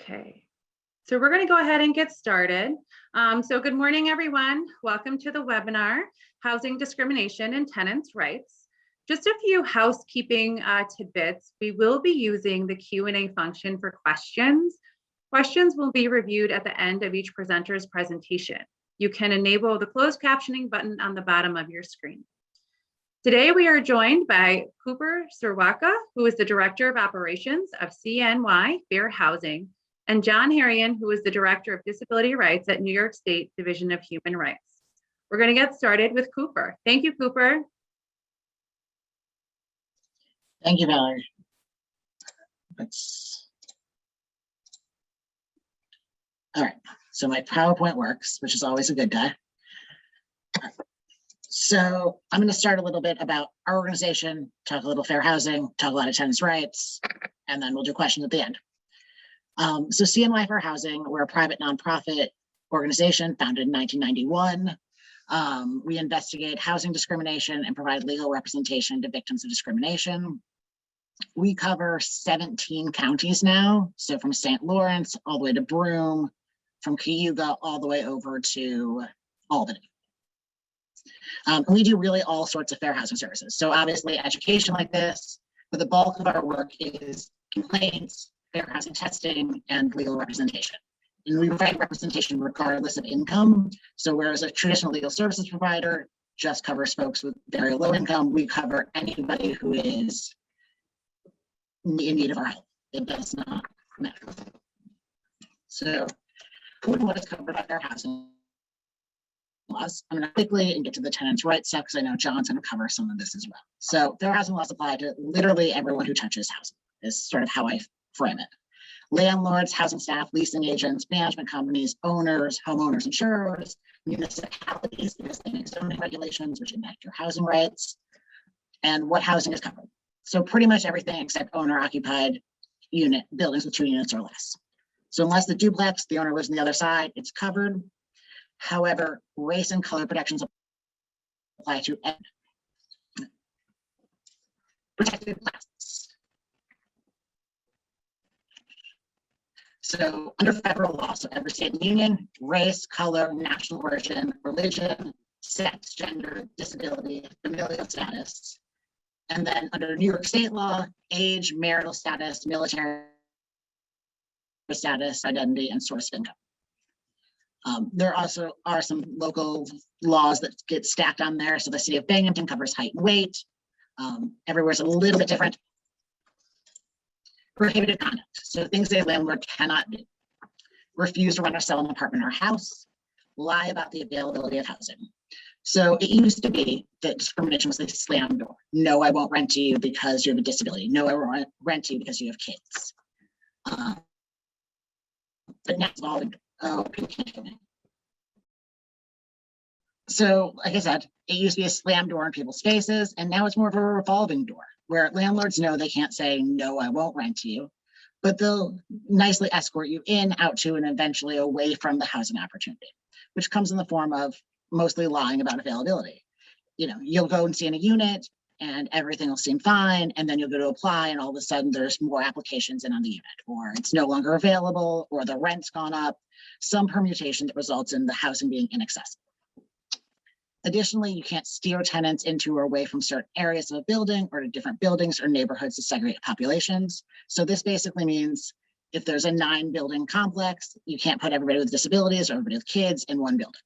Okay, so we're going to go ahead and get started. So good morning, everyone. Welcome to the webinar, Housing Discrimination and Tenants' Rights. Just a few housekeeping tidbits. We will be using the Q&A function for questions. Questions will be reviewed at the end of each presenter's presentation. You can enable the closed captioning button on the bottom of your screen. Today, we are joined by Cooper Sirwatka, who is the Director of Operations of Cny Fair Housing, and John Herrion, who is the Director of Disability Rights at New York State Division of Human Rights. We're going to get started with Cooper. Thank you, Cooper. Thank you, Valerie. All right, so my PowerPoint works, which is always a good day. So I'm going to start a little bit about our organization, talk a little fair housing, talk a lot of tenants' rights, and then we'll do questions at the end. So Cny Fair Housing, we're a private nonprofit organization founded in 1991. We investigate housing discrimination and provide legal representation to victims of discrimination. We cover 17 counties now, so from St. Lawrence all the way to Broome, from Cayuga all the way over to Albany. We do really all sorts of fair housing services. So obviously education like this, but the bulk of our work is complaints, fair housing testing, and legal representation. And we provide representation regardless of income. So whereas a traditional legal services provider just covers folks with very low income, we cover anybody who is in need of our help. It does not matter. So who and what is covered by fair housing laws? I'm going to quickly and get to the tenants' rights stuff because I know John's going to cover some of this as well. So fair housing laws apply to literally everyone who touches housing, is sort of how I frame it. Landlords, housing staff, leasing agents, management companies, owners, homeowners, insurers, municipalities, because they make zoning regulations which impact your housing rights, and what housing is covered. So pretty much everything except owner-occupied unit buildings with 2 units or less. So unless the duplex, the owner lives on the other side, it's covered. However, race and color protections apply to protected classes. So under federal law, so every state and union, race, color, national origin, religion, sex, gender, disability, familial status. And then under New York state law, age, marital status, military status, identity, and source of income. There also are some local laws that get stacked on there. So the city of Binghamton covers height and weight. Everywhere's a little bit different. Prohibited conduct. So things a landlord cannot do. Refuse to rent or sell an apartment or house. Lie about the availability of housing. So it used to be that discrimination was a slam door. No, I won't rent to you because you have a disability. No, I won't rent to you because you have kids. But now it's all, oh, people can't come in. So, like I said, it used to be a slam door in people's faces, and now it's more of a revolving door where landlords know they can't say, no, I won't rent to you, but they'll nicely escort you in, out to, and eventually away from the housing opportunity, which comes in the form of mostly lying about availability. You know, you'll go and see in a unit and everything will seem fine, and then you'll go to apply and all of a sudden there's more applications in on the unit, or it's no longer available, or the rent's gone up, some permutation that results in the housing being inaccessible. Additionally, you can't steer tenants into or away from certain areas of a building or to different buildings or neighborhoods to segregate populations. So this basically means if there's a 9-building complex, you can't put everybody with disabilities or everybody with kids in one building.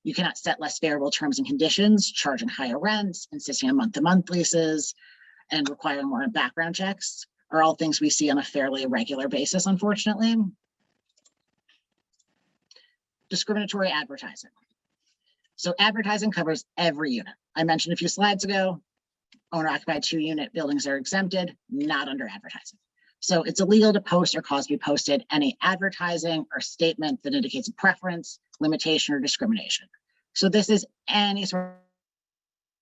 You cannot set less favorable terms and conditions, charging higher rents, insisting on month-to-month leases, and requiring more background checks are all things we see on a fairly regular basis, unfortunately. Discriminatory advertising. So advertising covers every unit. I mentioned a few slides ago, owner-occupied 2-unit buildings are exempted, not under advertising. So it's illegal to post or cause to be posted any advertising or statement that indicates a preference, limitation, or discrimination. So this is any sort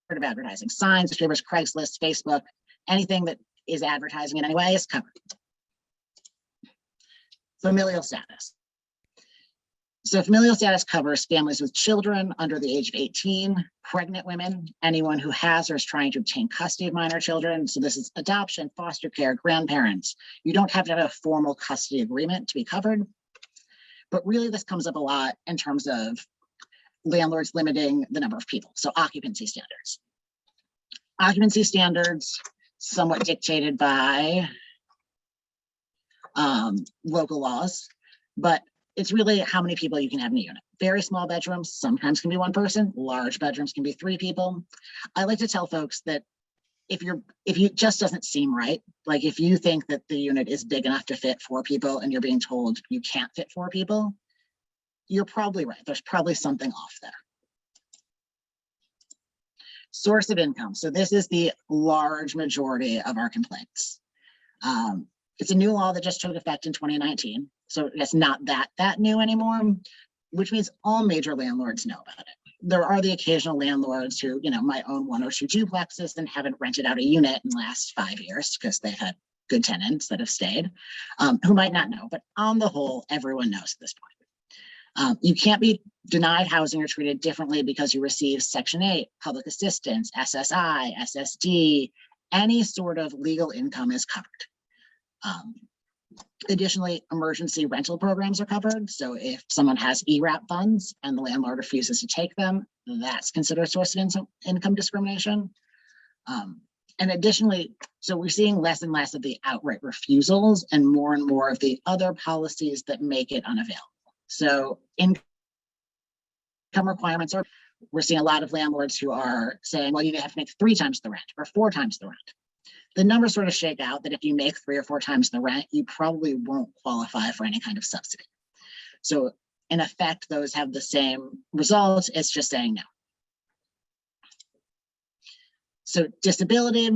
of advertising, signs, newspapers, Craigslist, Facebook, anything that is advertising in any way is covered. Familial status. So familial status covers families with children under the age of 18, pregnant women, anyone who has or is trying to obtain custody of minor children. So this is adoption, foster care, grandparents. You don't have to have a formal custody agreement to be covered. But really this comes up a lot in terms of landlords limiting the number of people. So occupancy standards. Occupancy standards, somewhat dictated by local laws, but it's really how many people you can have in a unit. Very small bedrooms sometimes can be one person, large bedrooms can be 3 people. I like to tell folks that if you just doesn't seem right, like if you think that the unit is big enough to fit 4 people and you're being told you can't fit 4 people, you're probably right. There's probably something off there. Source of income. So this is the large majority of our complaints. It's a new law that just took effect in 2019. So it's not that new anymore, which means all major landlords know about it. There are the occasional landlords who, might own 1 or 2 duplexes and haven't rented out a unit in the last 5 years because they've had good tenants that have stayed, who might not know. But on the whole, everyone knows at this point. You can't be denied housing or treated differently because you receive Section 8, public assistance, SSI, SSD, any sort of legal income is covered. Additionally, emergency rental programs are covered. So if someone has ERAP funds and the landlord refuses to take them, that's considered a source of income discrimination. And additionally, so we're seeing less and less of the outright refusals and more of the other policies that make it unavailable. So income requirements we're seeing a lot of landlords who are saying, well, you have to make 3 times the rent or 4 times the rent. The numbers sort of shake out that if you make 3 or 4 times the rent, you probably won't qualify for any kind of subsidy. So in effect, those have the same result. It's just saying no. So disability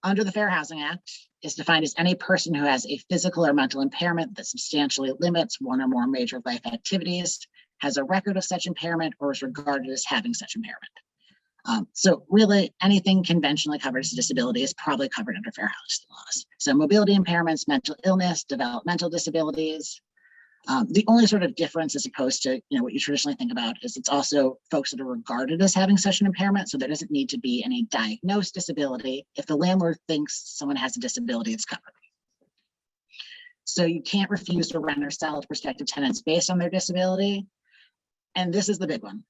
under the Fair Housing Act is defined as any person who has a physical or mental impairment that substantially limits 1 or more major life activities, has a record of such impairment, or is regarded as having such impairment. So really anything conventionally covered as a disability is probably covered under fair housing laws. So mobility impairments, mental illness, developmental disabilities. The only sort of difference as opposed to what you traditionally think about is it's also folks that are regarded as having such an impairment. So there doesn't need to be any diagnosed disability. If the landlord thinks someone has a disability, it's covered. So you can't refuse to rent or sell to prospective tenants based on their disability. And this is the big one.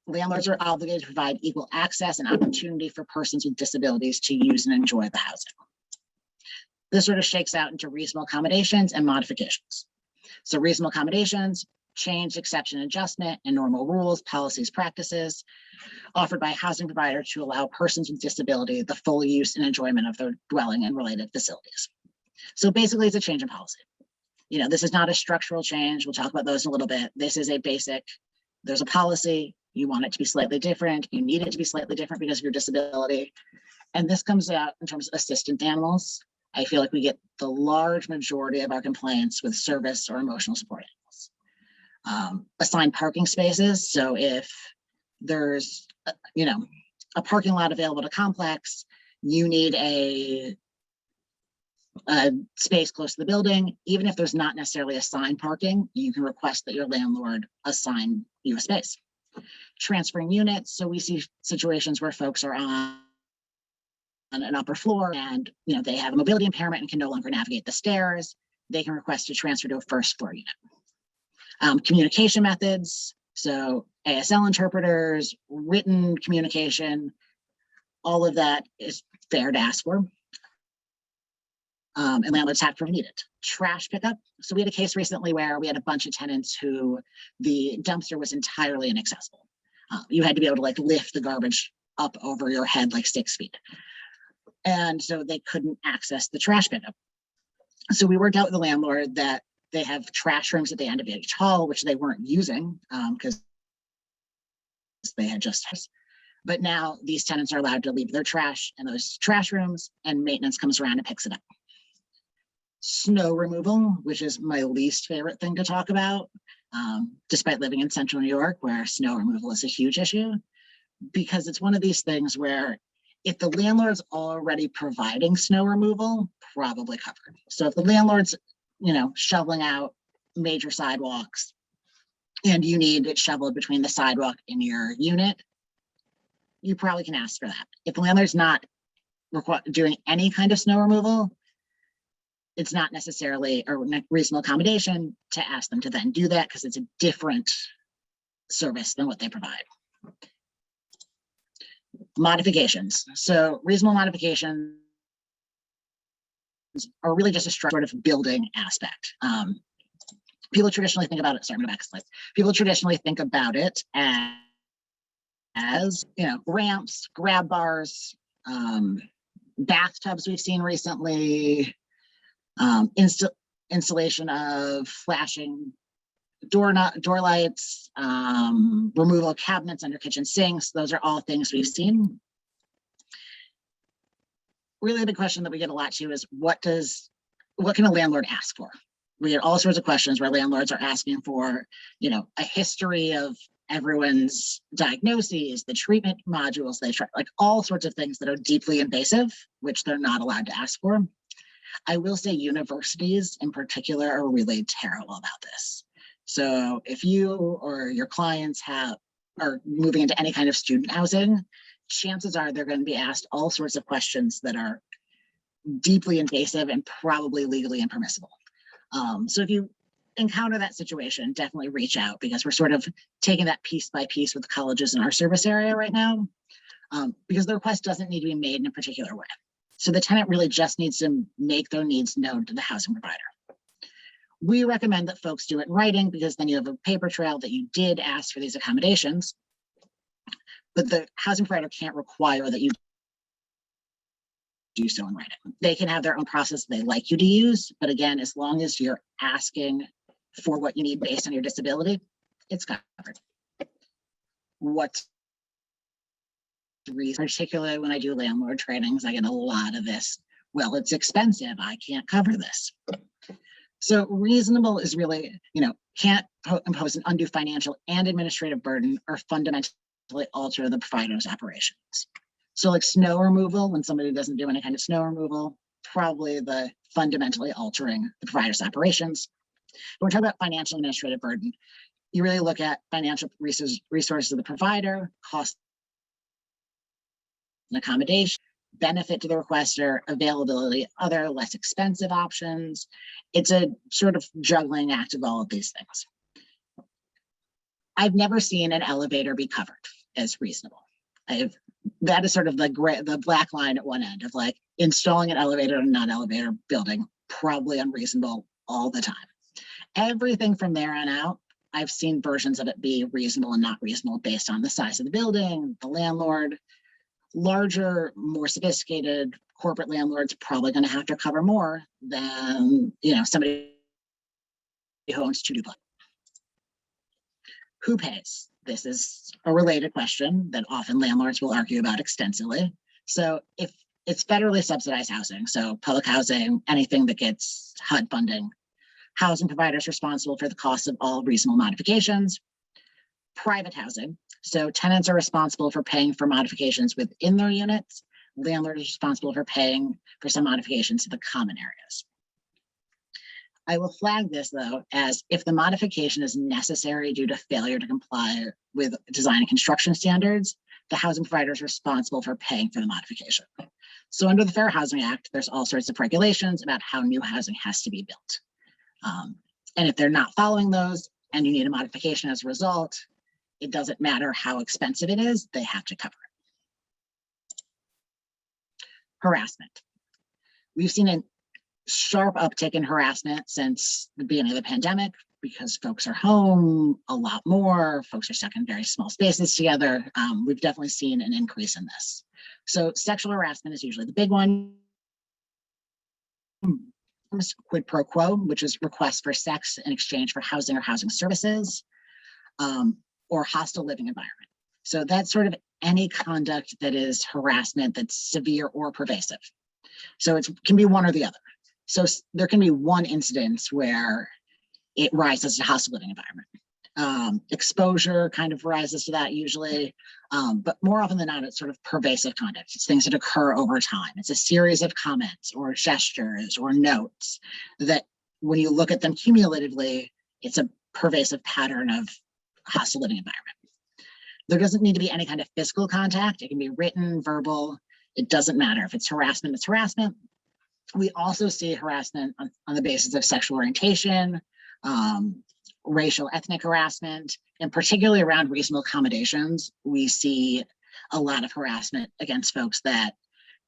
Landlords are obligated to provide equal access and opportunity for persons with disabilities to use and enjoy the housing. This sort of shakes out into reasonable accommodations and modifications. So reasonable accommodations, change, exception, adjustment, and normal rules, policies, practices offered by a housing provider to allow persons with disability the full use and enjoyment of their dwelling and related facilities. So basically it's a change in policy. This is not a structural change. We'll talk about those in a little bit. This is a basic, there's a policy. You want it to be slightly different. You need it to be slightly different because of your disability. And this comes out in terms of assistant animals. I feel like we get the large majority of our complaints with service or emotional support animals. Assigned parking spaces. So if there's, a parking lot available to complex, you need a space close to the building. Even if there's not necessarily assigned parking, you can request that your landlord assign you a space. Transferring units. So we see situations where folks are on an upper floor and they have a mobility impairment and can no longer navigate the stairs. They can request to transfer to a 1st floor unit. Communication methods. So ASL interpreters, written communication, all of that is fair to ask for. And landlords have to need it. Trash pickup. So we had a case recently where we had a bunch of tenants who the dumpster was entirely inaccessible. You had to be able to lift the garbage up over your head 6 feet. And so they couldn't access the trash pickup. So we worked out with the landlord that they have trash rooms at the end of each hall, which they weren't using because they had just. But now these tenants are allowed to leave their trash in those trash rooms and maintenance comes around and picks it up. Snow removal, which is my least favorite thing to talk about, despite living in central New York, where snow removal is a huge issue, because it's one of these things where if the landlord's already providing snow removal, probably covered. So if the landlord's, shoveling out major sidewalks, and you need it shoveled between the sidewalk and your unit, you probably can ask for that. If the landlord's not doing any kind of snow removal, it's not necessarily a reasonable accommodation to ask them to then do that, because it's a different service than what they provide. Modifications. So reasonable modifications are really just a sort of building aspect. People traditionally think about it. Sorry, I'm going to back a slide. People traditionally think about it as ramps, grab bars, bathtubs we've seen recently, installation of flashing door lights, removal of cabinets under kitchen sinks. Those are all things we've seen. Really, the big question that we get a lot to is what can a landlord ask for? We get all sorts of questions where landlords are asking for, a history of everyone's diagnoses, the treatment modules they try, like all sorts of things that are deeply invasive, which they're not allowed to ask for. I will say universities in particular are really terrible about this. So if you or your clients are moving into any kind of student housing, chances are they're going to be asked all sorts of questions that are deeply invasive and probably legally impermissible. So if you encounter that situation, definitely reach out, because we're sort of taking that piece by piece with colleges in our service area right now, because the request doesn't need to be made in a particular way. So the tenant really just needs to make their needs known to the housing provider. We recommend that folks do it in writing, because then you have a paper trail that you did ask for these accommodations, but the housing provider can't require that you do so in writing. They can have their own process they like you to use, but again, as long as you're asking for what you need based on your disability, it's covered. What's reason, particularly when I do landlord trainings, I get a lot of this. Well, it's expensive, I can't cover this. So reasonable is really, can't impose an undue financial and administrative burden or fundamentally alter the provider's operations. So like snow removal, when somebody doesn't do any kind of snow removal, probably the fundamentally altering the provider's operations. When we're talking about financial and administrative burden, you really look at financial resources of the provider, cost and accommodation, benefit to the requester, availability, other less expensive options. It's a sort of juggling act of all of these things. I've never seen an elevator be covered as reasonable. That is sort of the black line at one end of like installing an elevator in a non-elevator building, probably unreasonable all the time. Everything from there on out, I've seen versions of it be reasonable and not reasonable based on the size of the building, the landlord. Larger, more sophisticated corporate landlords probably going to have to cover more than somebody who owns two duplexes. Who pays? This is a related question that often landlords will argue about extensively. So if it's federally subsidized housing, so public housing, anything that gets HUD funding, housing providers responsible for the cost of all reasonable modifications. Private housing, so tenants are responsible for paying for modifications within their units. Landlord is responsible for paying for some modifications to the common areas. I will flag this though, as if the modification is necessary due to failure to comply with design and construction standards, the housing provider is responsible for paying for the modification. So under the Fair Housing Act, there's all sorts of regulations about how new housing has to be built. And if they're not following those and you need a modification as a result, it doesn't matter how expensive it is, they have to cover it. Harassment. We've seen a sharp uptick in harassment since the beginning of the pandemic because folks are home a lot more, folks are stuck in very small spaces together. We've definitely seen an increase in this. So sexual harassment is usually the big one. Quid pro quo, which is requests for sex in exchange for housing or housing services. Or hostile living environment. So that's sort of any conduct that is harassment that's severe or pervasive. So it can be one or the other. So there can be one incident where it rises to hostile living environment. Exposure kind of rises to that usually, but more often than not, it's sort of pervasive conduct. It's things that occur over time. It's a series of comments or gestures or notes that when you look at them cumulatively, it's a pervasive pattern of hostile living environment. There doesn't need to be any kind of physical contact. It can be written, verbal. It doesn't matter. If it's harassment, it's harassment. We also see harassment on the basis of sexual orientation, racial, ethnic harassment, and particularly around reasonable accommodations. We see a lot of harassment against folks that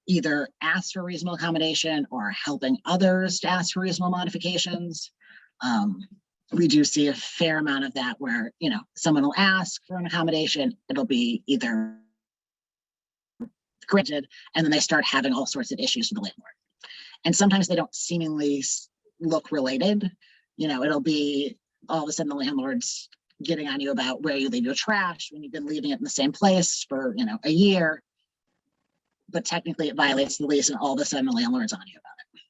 either ask for reasonable accommodation or helping others to ask for reasonable modifications. We do see a fair amount of that where, someone will ask for an accommodation, it'll be either granted, and then they start having all sorts of issues with the landlord. And sometimes they don't seemingly look related. It'll be all of a sudden the landlord's getting on you about where you leave your trash when you've been leaving it in the same place for, a year. But technically it violates the lease and all of a sudden the landlord's on you about it.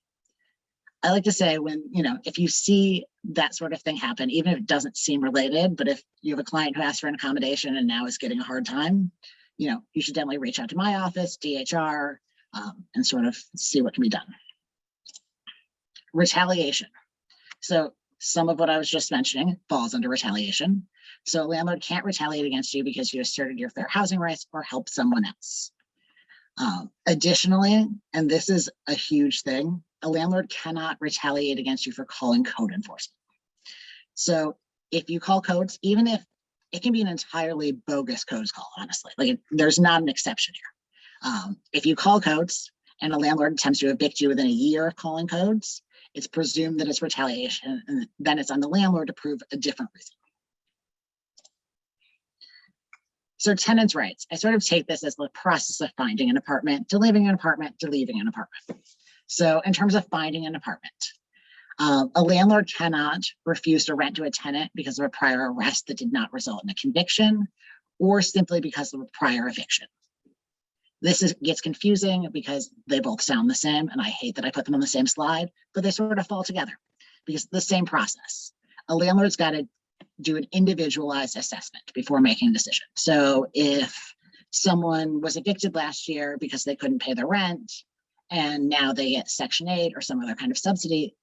I like to say when, if you see that sort of thing happen, even if it doesn't seem related, but if you have a client who asked for an accommodation and now is getting a hard time, you should definitely reach out to my office, DHR, and sort of see what can be done. Retaliation. So some of what I was just mentioning falls under retaliation. So a landlord can't retaliate against you because you asserted your fair housing rights or helped someone else. Additionally, and this is a huge thing, a landlord cannot retaliate against you for calling code enforcement. So if you call codes, even if it can be an entirely bogus codes call, honestly, there's not an exception here. If you call codes and a landlord attempts to evict you within a year of calling codes, it's presumed that it's retaliation, and then it's on the landlord to prove a different reason. So tenants' rights, I sort of take this as the process of finding an apartment, to living in an apartment, to leaving an apartment. So in terms of finding an apartment, a landlord cannot refuse to rent to a tenant because of a prior arrest that did not result in a conviction, or simply because of a prior eviction. This gets confusing because they both sound the same, and I hate that I put them on the same slide, but they sort of fall together because it's the same process. A landlord's got to do an individualized assessment before making a decision. So if someone was evicted last year because they couldn't pay their rent, and now they get Section 8 or some other kind of subsidy,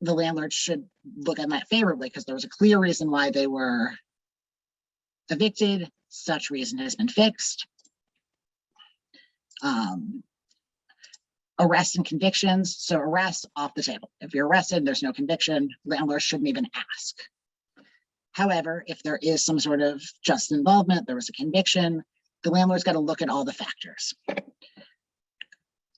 the landlord should look at that favorably because there was a clear reason why they were evicted. Such reason has been fixed. Arrests and convictions. So arrests off the table. If you're arrested, there's no conviction, landlord shouldn't even ask. However, if there is some sort of just involvement, there was a conviction, the landlord's got to look at all the factors.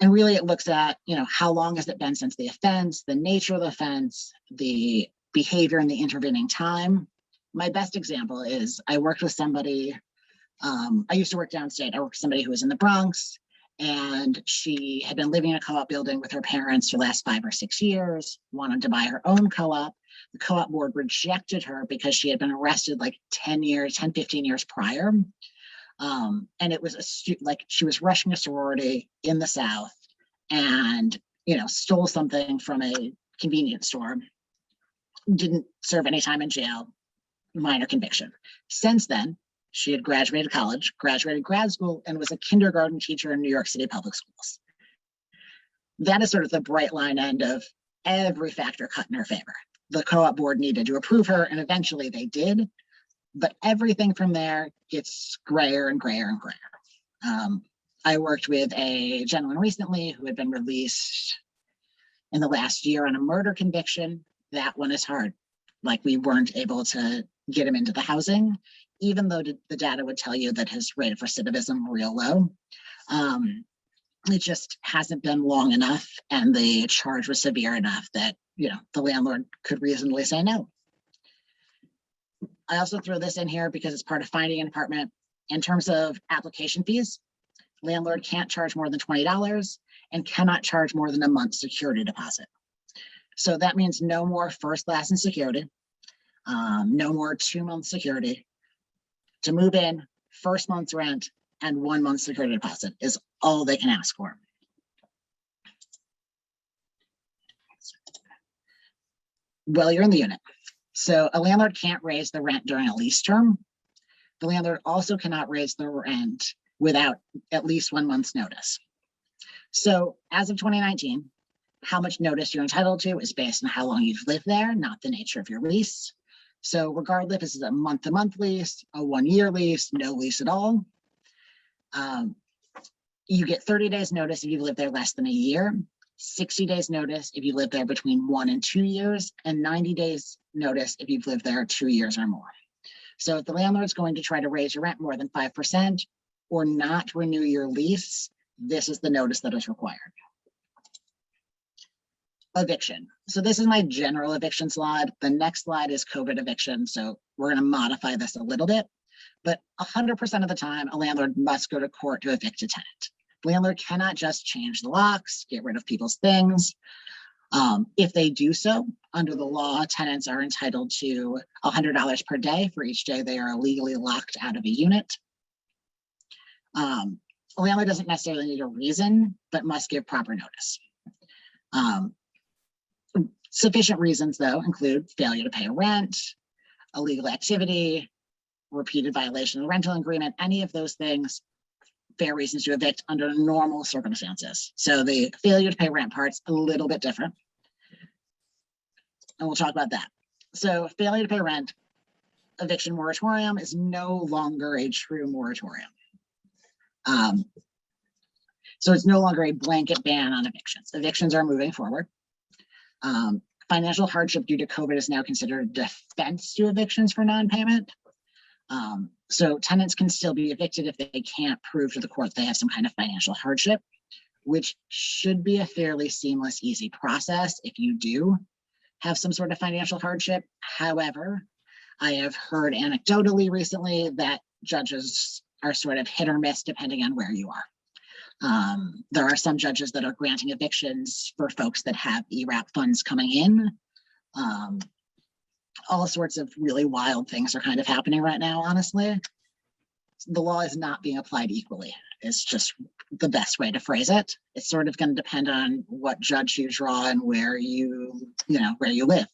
And really it looks at, how long has it been since the offense, the nature of the offense, the behavior in the intervening time. My best example is I worked with somebody, I used to work downstate. I worked with somebody who was in the Bronx, and she had been living in a co-op building with her parents for the last 5 or 6 years, wanted to buy her own co-op. The co-op board rejected her because she had been arrested 10, 15 years prior. And it was she was rushing a sorority in the South and, stole something from a convenience store, didn't serve any time in jail, minor conviction. Since then, she had graduated college, graduated grad school, and was a kindergarten teacher in New York City public schools. That is sort of the bright line end of every factor cut in her favor. The co-op board needed to approve her, and eventually they did. But everything from there gets grayer and grayer and grayer. I worked with a gentleman recently who had been released in the last year on a murder conviction. That one is hard. We weren't able to get him into the housing, even though the data would tell you that his rate of recidivism real low. It just hasn't been long enough, and the charge was severe enough that, the landlord could reasonably say no. I also throw this in here because it's part of finding an apartment. In terms of application fees, landlord can't charge more than $20 and cannot charge more than a month's security deposit. So that means no more first, last, and security, no more 2-month security. To move in, first month's rent and 1 month's security deposit is all they can ask for. Well, you're in the unit. So a landlord can't raise the rent during a lease term. The landlord also cannot raise the rent without at least 1 month's notice. So as of 2019, how much notice you're entitled to is based on how long you've lived there, not the nature of your lease. So regardless if this is a month-to-month lease, a 1-year lease, no lease at all, you get 30 days notice if you've lived there less than a year, 60 days notice if you live there between 1 and 2 years, and 90 days notice if you've lived there 2 years or more. So if the landlord's going to try to raise your rent more than 5% or not renew your lease, this is the notice that is required. Eviction. So this is my general eviction slide. The next slide is COVID eviction. So we're going to modify this a little bit, but 100% of the time, a landlord must go to court to evict a tenant. The landlord cannot just change the locks, get rid of people's things. If they do so, under the law, tenants are entitled to $100 per day for each day they are illegally locked out of a unit. A landlord doesn't necessarily need a reason, but must give proper notice. Sufficient reasons, though, include failure to pay rent, illegal activity, repeated violation of the rental agreement, any of those things, fair reasons to evict under normal circumstances. So the failure to pay rent part's a little bit different. And we'll talk about that. So failure to pay rent, eviction moratorium is no longer a true moratorium. So it's no longer a blanket ban on evictions. Evictions are moving forward. Financial hardship due to COVID is now considered a defense to evictions for non-payment. So tenants can still be evicted if they can't prove to the court they have some kind of financial hardship, which should be a fairly seamless, easy process if you do have some sort of financial hardship. However, I have heard anecdotally recently that judges are sort of hit or miss depending on where you are. There are some judges that are granting evictions for folks that have ERAP funds coming in. All sorts of really wild things are kind of happening right now, honestly. The law is not being applied equally. It's just the best way to phrase it. It's sort of going to depend on what judge you draw and where where you live,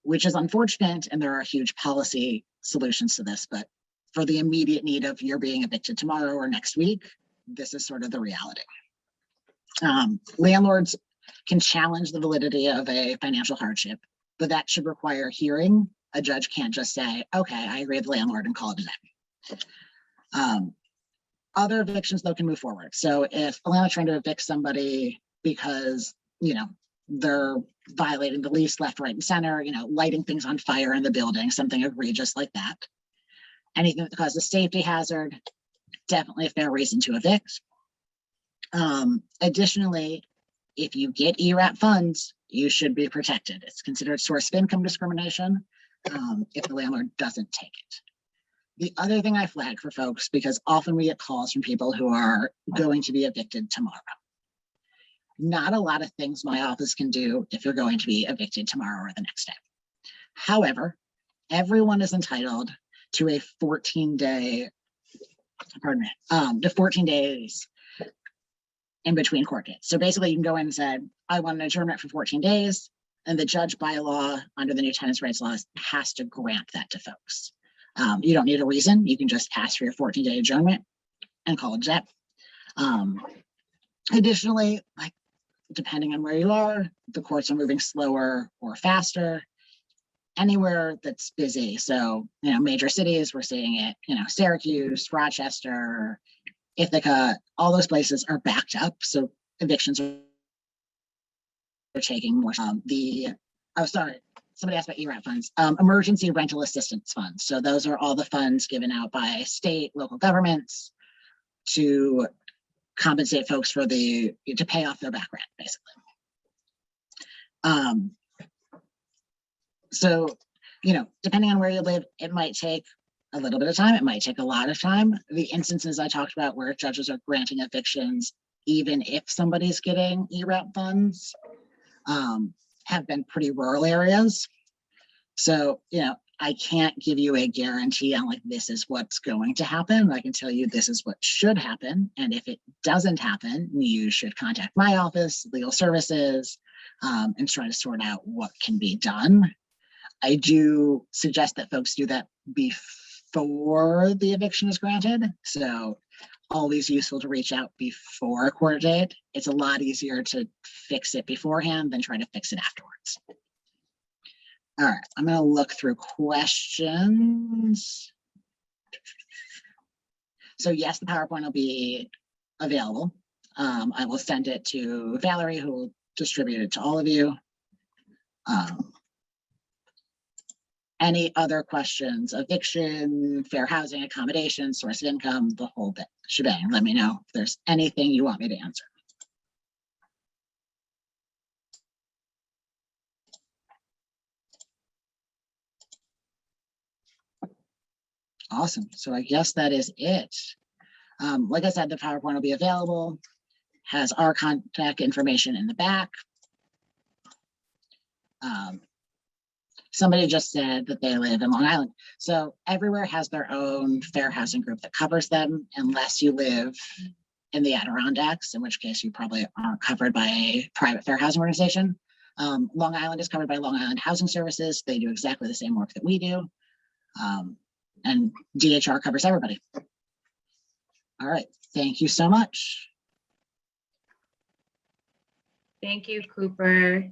which is unfortunate. And there are huge policy solutions to this, but for the immediate need of you're being evicted tomorrow or next week, this is sort of the reality. Landlords can challenge the validity of a financial hardship, but that should require hearing. A judge can't just say, okay, I agree with the landlord and call it a day. Other evictions, though, can move forward. So if a landlord's trying to evict somebody because, they're violating the lease left, right, and center, lighting things on fire in the building, something egregious like that. Anything that causes a safety hazard, definitely a fair reason to evict. Additionally, if you get ERAP funds, you should be protected. It's considered source of income discrimination if the landlord doesn't take it. The other thing I flag for folks, because often we get calls from people who are going to be evicted tomorrow. Not a lot of things my office can do if you're going to be evicted tomorrow or the next day. However, everyone is entitled to a 14-day, to 14 days in between court dates. So basically you can go in and say, I want an adjournment for 14 days, and the judge by law under the new tenants' rights laws has to grant that to folks. You don't need a reason. You can just ask for your 14-day adjournment and call it a day. Additionally, depending on where you are, the courts are moving slower or faster. Anywhere that's busy. So, major cities, we're seeing it, Syracuse, Rochester, Ithaca, all those places are backed up. So evictions are taking more. Somebody asked about ERAP funds, emergency rental assistance funds. So those are all the funds given out by state, local governments to compensate folks for to pay off their back rent, basically. So, depending on where you live, it might take a little bit of time. It might take a lot of time. The instances I talked about where judges are granting evictions, even if somebody's getting ERAP funds, have been pretty rural areas. So, I can't give you a guarantee on this is what's going to happen. I can tell you this is what should happen. And if it doesn't happen, you should contact my office, legal services, and try to sort out what can be done. I do suggest that folks do that before the eviction is granted. So always useful to reach out before a court date. It's a lot easier to fix it beforehand than try to fix it afterwards. All right, I'm going to look through questions. So yes, the PowerPoint will be available. I will send it to Valerie, who will distribute it to all of you. Any other questions? Eviction, fair housing, accommodation, source of income, the whole bit, shebang. Let me know if there's anything you want me to answer. Awesome. So I guess that is it. Like I said, the PowerPoint will be available, has our contact information in the back. Somebody just said that they live in Long Island. So everywhere has their own fair housing group that covers them, unless you live in the Adirondacks, in which case you probably aren't covered by a private fair housing organization. Long Island is covered by Long Island Housing Services. They do exactly the same work that we do. And DHR covers everybody. All right, thank you so much. Thank you, Cooper.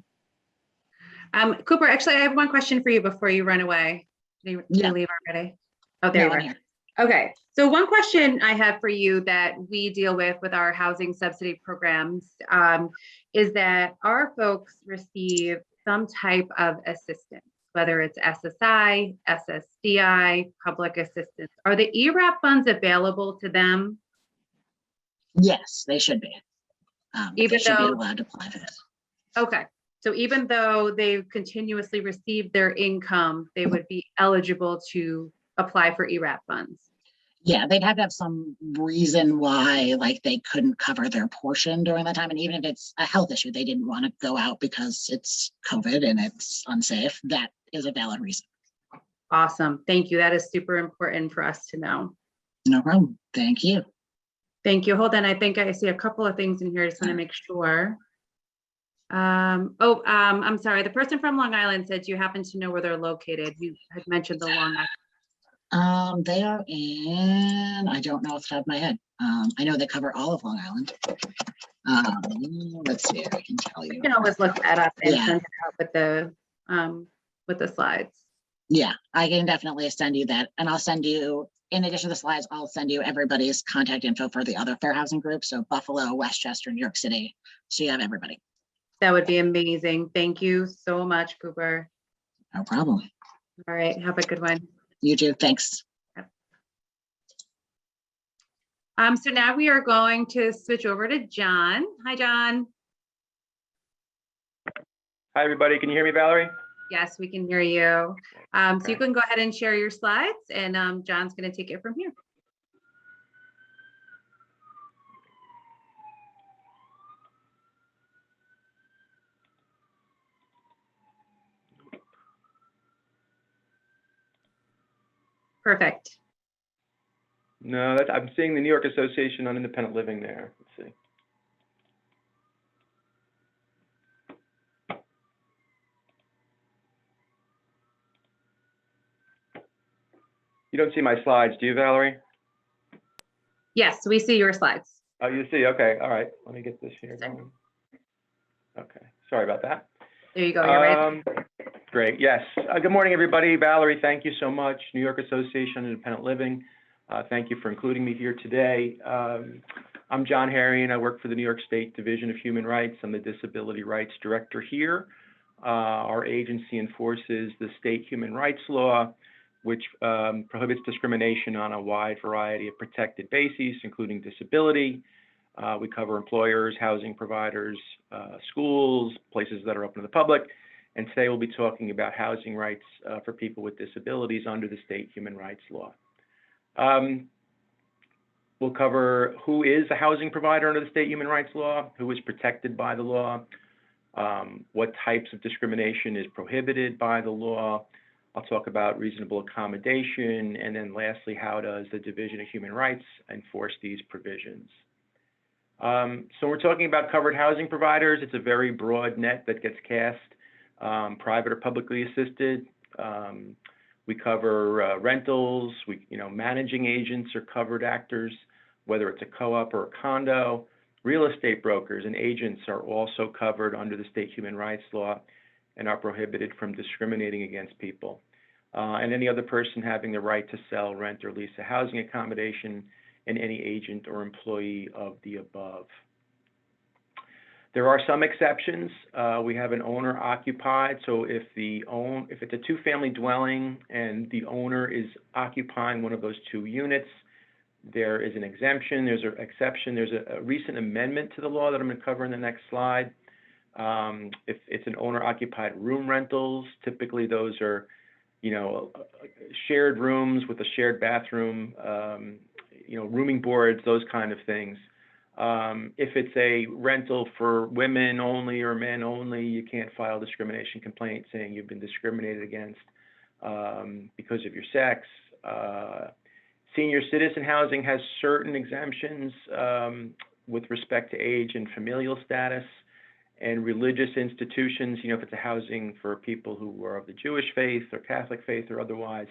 Cooper, actually, I have one question for you before you run away. Did you leave already? Oh, there you are. Here. Okay, so one question I have for you that we deal with our housing subsidy programs is that our folks receive some type of assistance, whether it's SSI, SSDI, public assistance. Are the ERAP funds available to them? Yes, they should be. Even they should though be allowed to apply for this. Okay, so even though they've continuously received their income, they would be eligible to apply for ERAP funds. Yeah, they'd have to have some reason why, like, they couldn't cover their portion during that time. And even if it's a health issue, they didn't want to go out because it's COVID and it's unsafe, that is a valid reason. Awesome. Thank you. That is super important for us to know. No problem. Thank you. Thank you. Hold on. I think I see a couple of things in here. I just want to make sure. I'm sorry. The person from Long Island said you happen to know where they're located. You had mentioned the Long Island. They are in, I don't know off the top of my head. I know they cover all of Long Island. Let's see if I can tell you. You can always look that up and send it out with the slides. Yeah, I can definitely send you that. And I'll send you, in addition to the slides, I'll send you everybody's contact info for the other fair housing groups. So Buffalo, Westchester, New York City. So you have everybody. That would be amazing. Thank you so much, Cooper. No problem. All right. Have a good one. You too. Thanks. So now we are going to switch over to John. Hi, John. Hi, everybody. Can you hear me, Valerie? Yes, we can hear you. So you can go ahead and share your slides, and John's going to take it from here. Perfect. No, I'm seeing the New York Association on Independent Living there. Let's see. You don't see my slides, do you, Valerie? Yes, we see your slides. Oh, you see. Okay. All right. Let me get this here going. Okay. Sorry about that. There you go. You're ready. Great. Yes. Good morning, everybody. Valerie, thank you so much. New York Association on Independent Living. Thank you for including me here today. I'm John Herrion. I work for the New York State Division of Human Rights. I'm the Disability Rights Director here. Our agency enforces the state human rights law, which prohibits discrimination on a wide variety of protected bases, including disability. We cover employers, housing providers, schools, places that are open to the public. And today we'll be talking about housing rights for people with disabilities under the state human rights law. We'll cover who is a housing provider under the state human rights law, who is protected by the law, what types of discrimination is prohibited by the law. I'll talk about reasonable accommodation, and then lastly, how does the Division of Human Rights enforce these provisions? So we're talking about covered housing providers. It's a very broad net that gets cast, private or publicly assisted. We cover rentals, managing agents or covered actors, whether it's a co-op or a condo. Real estate brokers and agents are also covered under the state human rights law. and are prohibited from discriminating against people. And any other person having the right to sell, rent, or lease a housing accommodation, and any agent or employee of the above. There are some exceptions. We have an owner occupied. So if it's a two-family dwelling and the owner is occupying one of those two units, there is an exemption. There's an exception. There's a recent amendment to the law that I'm going to cover in the next slide. If it's an owner-occupied room rentals, typically those are, shared rooms with a shared bathroom, rooming boards, those kind of things. If it's a rental for women only or men only, you can't file a discrimination complaint saying you've been discriminated against because of your sex. Senior citizen housing has certain exemptions with respect to age and familial status. And religious institutions, if it's a housing for people who are of the Jewish faith or Catholic faith or otherwise,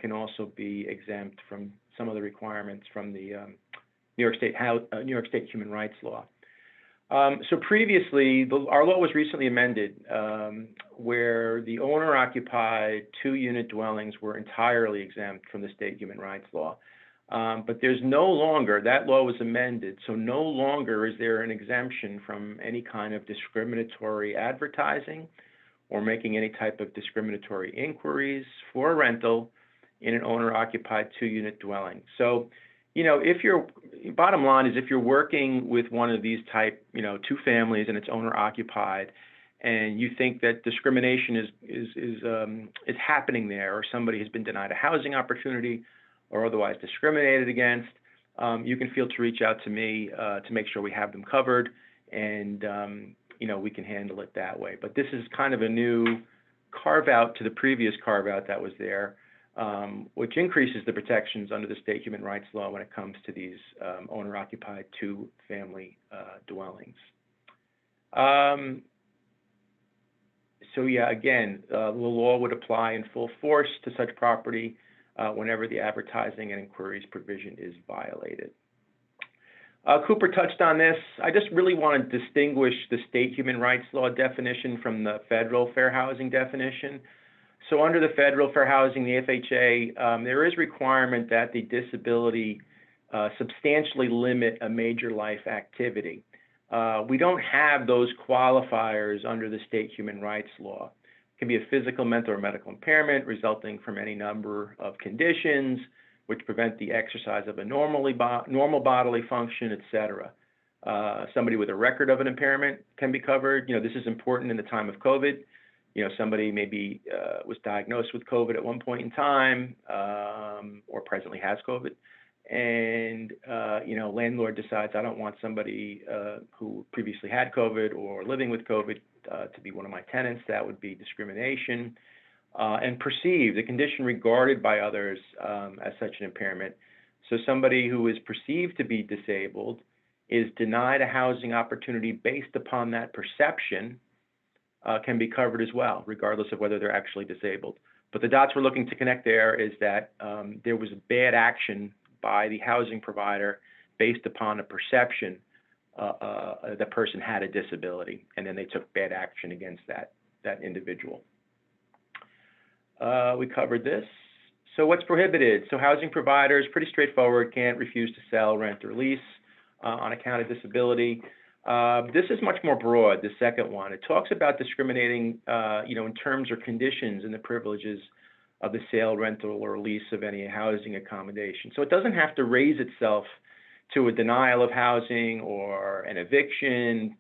can also be exempt from some of the requirements from the New York State human rights law. So previously, our law was recently amended where the owner-occupied two-unit dwellings were entirely exempt from the state human rights law. But there's no longer, that law was amended, so no longer is there an exemption from any kind of discriminatory advertising or making any type of discriminatory inquiries for a rental in an owner-occupied two-unit dwelling. So, bottom line is if you're working with one of these type, two families and it's owner-occupied, and you think that discrimination is happening there, or somebody has been denied a housing opportunity or otherwise discriminated against, you can feel to reach out to me to make sure we have them covered, and we can handle it that way. But this is kind of a new carve-out to the previous carve-out that was there, which increases the protections under the state human rights law when it comes to these owner-occupied two-family dwellings. So yeah, again, the law would apply in full force to such property whenever the advertising and inquiries provision is violated. Cooper touched on this. I just really want to distinguish the state human rights law definition from the federal fair housing definition. So under the federal fair housing, the FHA, there is requirement that the disability substantially limit a major life activity. We don't have those qualifiers under the state human rights law. Can be a physical, mental, or medical impairment resulting from any number of conditions which prevent the exercise of a normal bodily function, et cetera. Somebody with a record of an impairment can be covered. This is important in the time of COVID. Somebody maybe was diagnosed with COVID at one point in time or presently has COVID. And, landlord decides, I don't want somebody who previously had COVID or living with COVID to be one of my tenants. That would be discrimination. And perceived, the condition regarded by others as such an impairment. So somebody who is perceived to be disabled is denied a housing opportunity based upon that perception can be covered as well, regardless of whether they're actually disabled. But the dots we're looking to connect there is that there was bad action by the housing provider based upon a perception the person had a disability, and then they took bad action against that individual. We covered this. So what's prohibited? So housing providers, pretty straightforward, can't refuse to sell, rent, or lease on account of disability. This is much more broad, the second one. It talks about discriminating, in terms or conditions and the privileges of the sale, rental, or lease of any housing accommodation. So it doesn't have to raise itself to a denial of housing or an eviction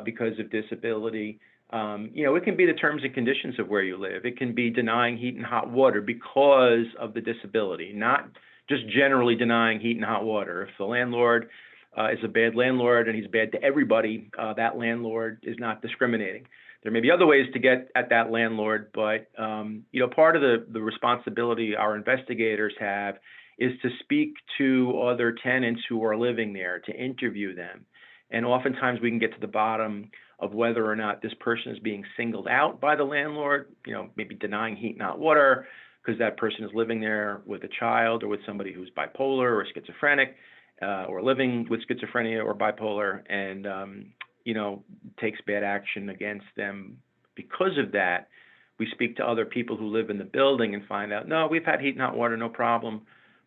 because of disability. It can be the terms and conditions of where you live. It can be denying heat and hot water because of the disability, not just generally denying heat and hot water. If the landlord is a bad landlord and he's bad to everybody, that landlord is not discriminating. There may be other ways to get at that landlord, but part of the responsibility our investigators have is to speak to other tenants who are living there, to interview them. And oftentimes we can get to the bottom of whether or not this person is being singled out by the landlord, maybe denying heat and hot water because that person is living there with a child or with somebody who's bipolar or schizophrenic or living with schizophrenia or bipolar and, takes bad action against them because of that, we speak to other people who live in the building and find out, no, we've had heat and hot water, no problem.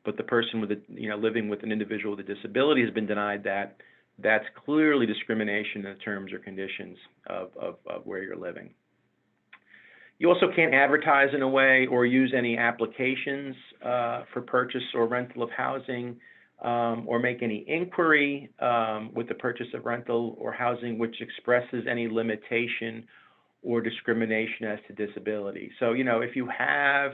But the person with living with an individual with a disability has been denied that. That's clearly discrimination in the terms or conditions of where you're living. You also can't advertise in a way or use any applications for purchase or rental of housing, or make any inquiry with the purchase of rental or housing which expresses any limitation or discrimination as to disability. So, if you have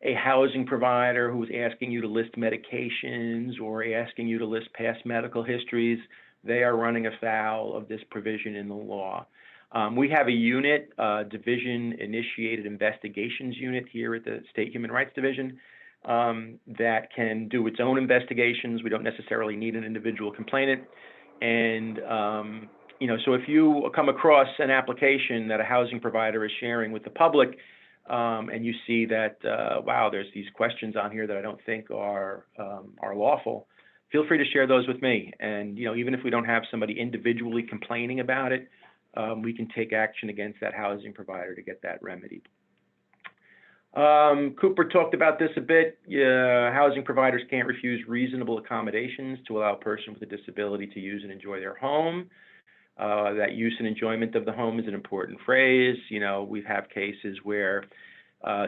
a housing provider who's asking you to list medications or asking you to list past medical histories, they are running afoul of this provision in the law. We have a unit, division-initiated investigations unit here at the State Human Rights Division that can do its own investigations. We don't necessarily need an individual complainant. And, so if you come across an application that a housing provider is sharing with the public, and you see that, wow, there's these questions on here that I don't think are lawful, feel free to share those with me. And, even if we don't have somebody individually complaining about it, we can take action against that housing provider to get that remedied. Cooper talked about this a bit. Housing providers can't refuse reasonable accommodations to allow a person with a disability to use and enjoy their home. That use and enjoyment of the home is an important phrase. We have cases where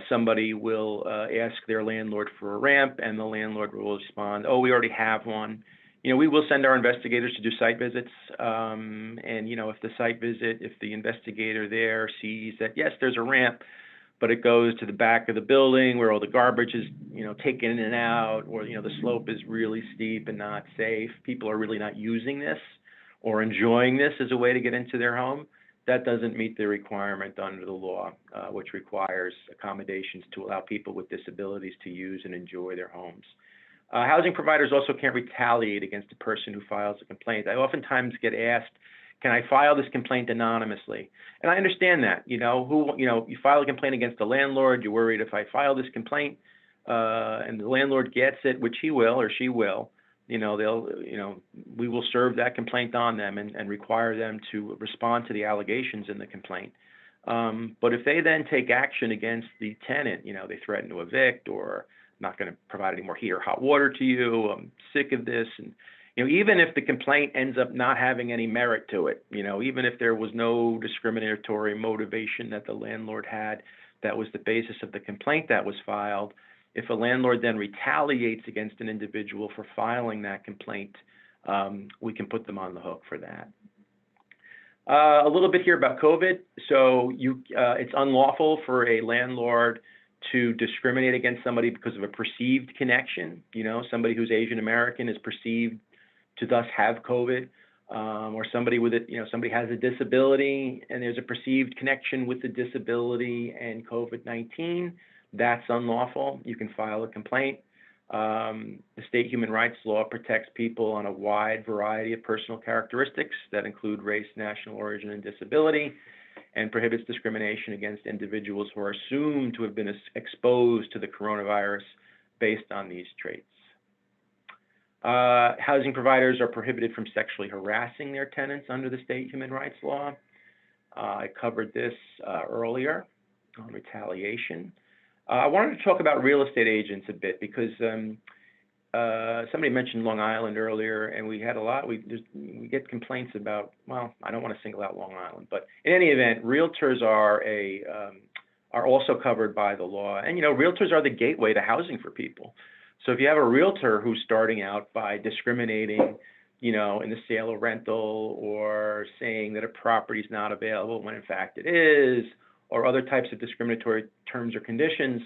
somebody will ask their landlord for a ramp, and the landlord will respond, oh, we already have one. We will send our investigators to do site visits. And, if the investigator there sees that, yes, there's a ramp, but it goes to the back of the building where all the garbage is, taken in and out, or, the slope is really steep and not safe, people are really not using this or enjoying this as a way to get into their home, that doesn't meet the requirement under the law, which requires accommodations to allow people with disabilities to use and enjoy their homes. Housing providers also can't retaliate against a person who files a complaint. I oftentimes get asked, can I file this complaint anonymously? And I understand that, you file a complaint against the landlord, you're worried if I file this complaint and the landlord gets it, which he will or she will, we will serve that complaint on them and require them to respond to the allegations in the complaint. But if they then take action against the tenant, they threaten to evict, or not going to provide any more heat or hot water to you, I'm sick of this. And, even if the complaint ends up not having any merit to it, even if there was no discriminatory motivation that the landlord had, that was the basis of the complaint that was filed, if a landlord then retaliates against an individual for filing that complaint, we can put them on the hook for that. A little bit here about COVID. So it's unlawful for a landlord to discriminate against somebody because of a perceived connection. Somebody who's Asian American is perceived to thus have COVID, or somebody with it, somebody has a disability and there's a perceived connection with the disability and COVID-19. That's unlawful. You can file a complaint. The state human rights law protects people on a wide variety of personal characteristics that include race, national origin, and disability, and prohibits discrimination against individuals who are assumed to have been exposed to the coronavirus based on these traits. Housing providers are prohibited from sexually harassing their tenants under the state human rights law. I covered this earlier on retaliation. I wanted to talk about real estate agents a bit because somebody mentioned Long Island earlier, and we had a lot. We get complaints about. Well, I don't want to single out Long Island, but in any event, realtors are also covered by the law, and realtors are the gateway to housing for people. So if you have a realtor who's starting out by discriminating, in the sale or rental, or saying that a property is not available when in fact it is, or other types of discriminatory terms or conditions,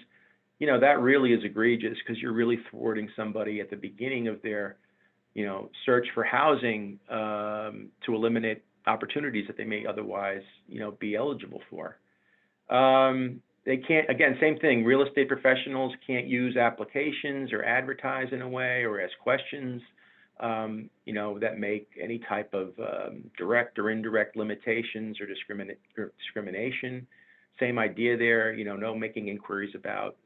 that really is egregious, because you're really thwarting somebody at the beginning of their, search for housing to eliminate opportunities that they may otherwise, be eligible for. They can't, again, same thing, real estate professionals can't use applications or advertise in a way or ask questions, that make any type of direct or indirect limitations or discrimination. Same idea there, no making inquiries about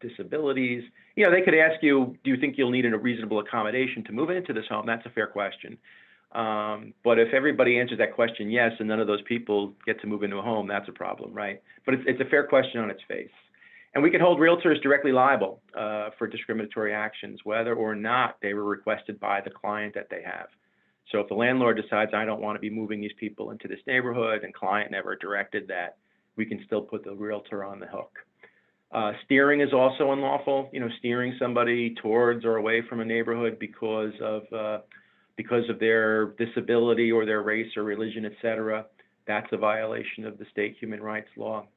disabilities. They could ask you, do you think you'll need a reasonable accommodation to move into this home? That's a fair question. But if everybody answers that question yes, and none of those people get to move into a home, that's a problem, right? But it's a fair question on its face. And we can hold realtors directly liable for discriminatory actions, whether or not they were requested by the client that they have. So if the landlord decides, I don't want to be moving these people into this neighborhood, and client never directed that, we can still put the realtor on the hook. Steering is also unlawful, steering somebody towards or away from a neighborhood because of their disability or their race or religion, et cetera. That's a violation of the state human rights law.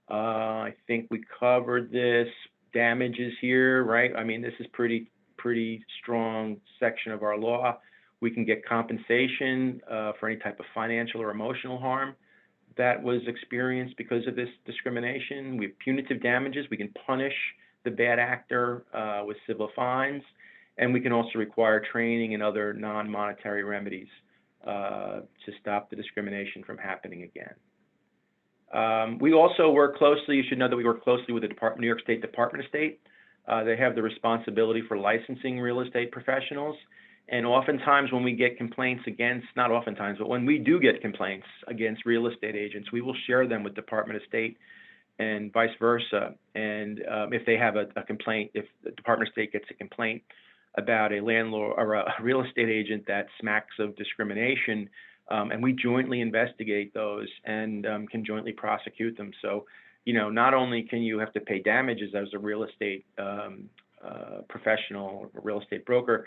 I think we covered this. Damages here, right? I mean, this is pretty strong section of our law. We can get compensation for any type of financial or emotional harm that was experienced because of this discrimination. We have punitive damages. We can punish the bad actor with civil fines, and we can also require training and other non-monetary remedies to stop the discrimination from happening again. We also work closely, you should know that we work closely with the New York State Department of State. They have the responsibility for licensing real estate professionals. And oftentimes when we get complaints against, not oftentimes, but when we do get complaints against real estate agents, we will share them with Department of State and vice versa. And if they have a complaint, if the Department of State gets a complaint about a landlord or a real estate agent that smacks of discrimination, and we jointly investigate those and can jointly prosecute them. So, not only can you have to pay damages as a real estate professional or real estate broker,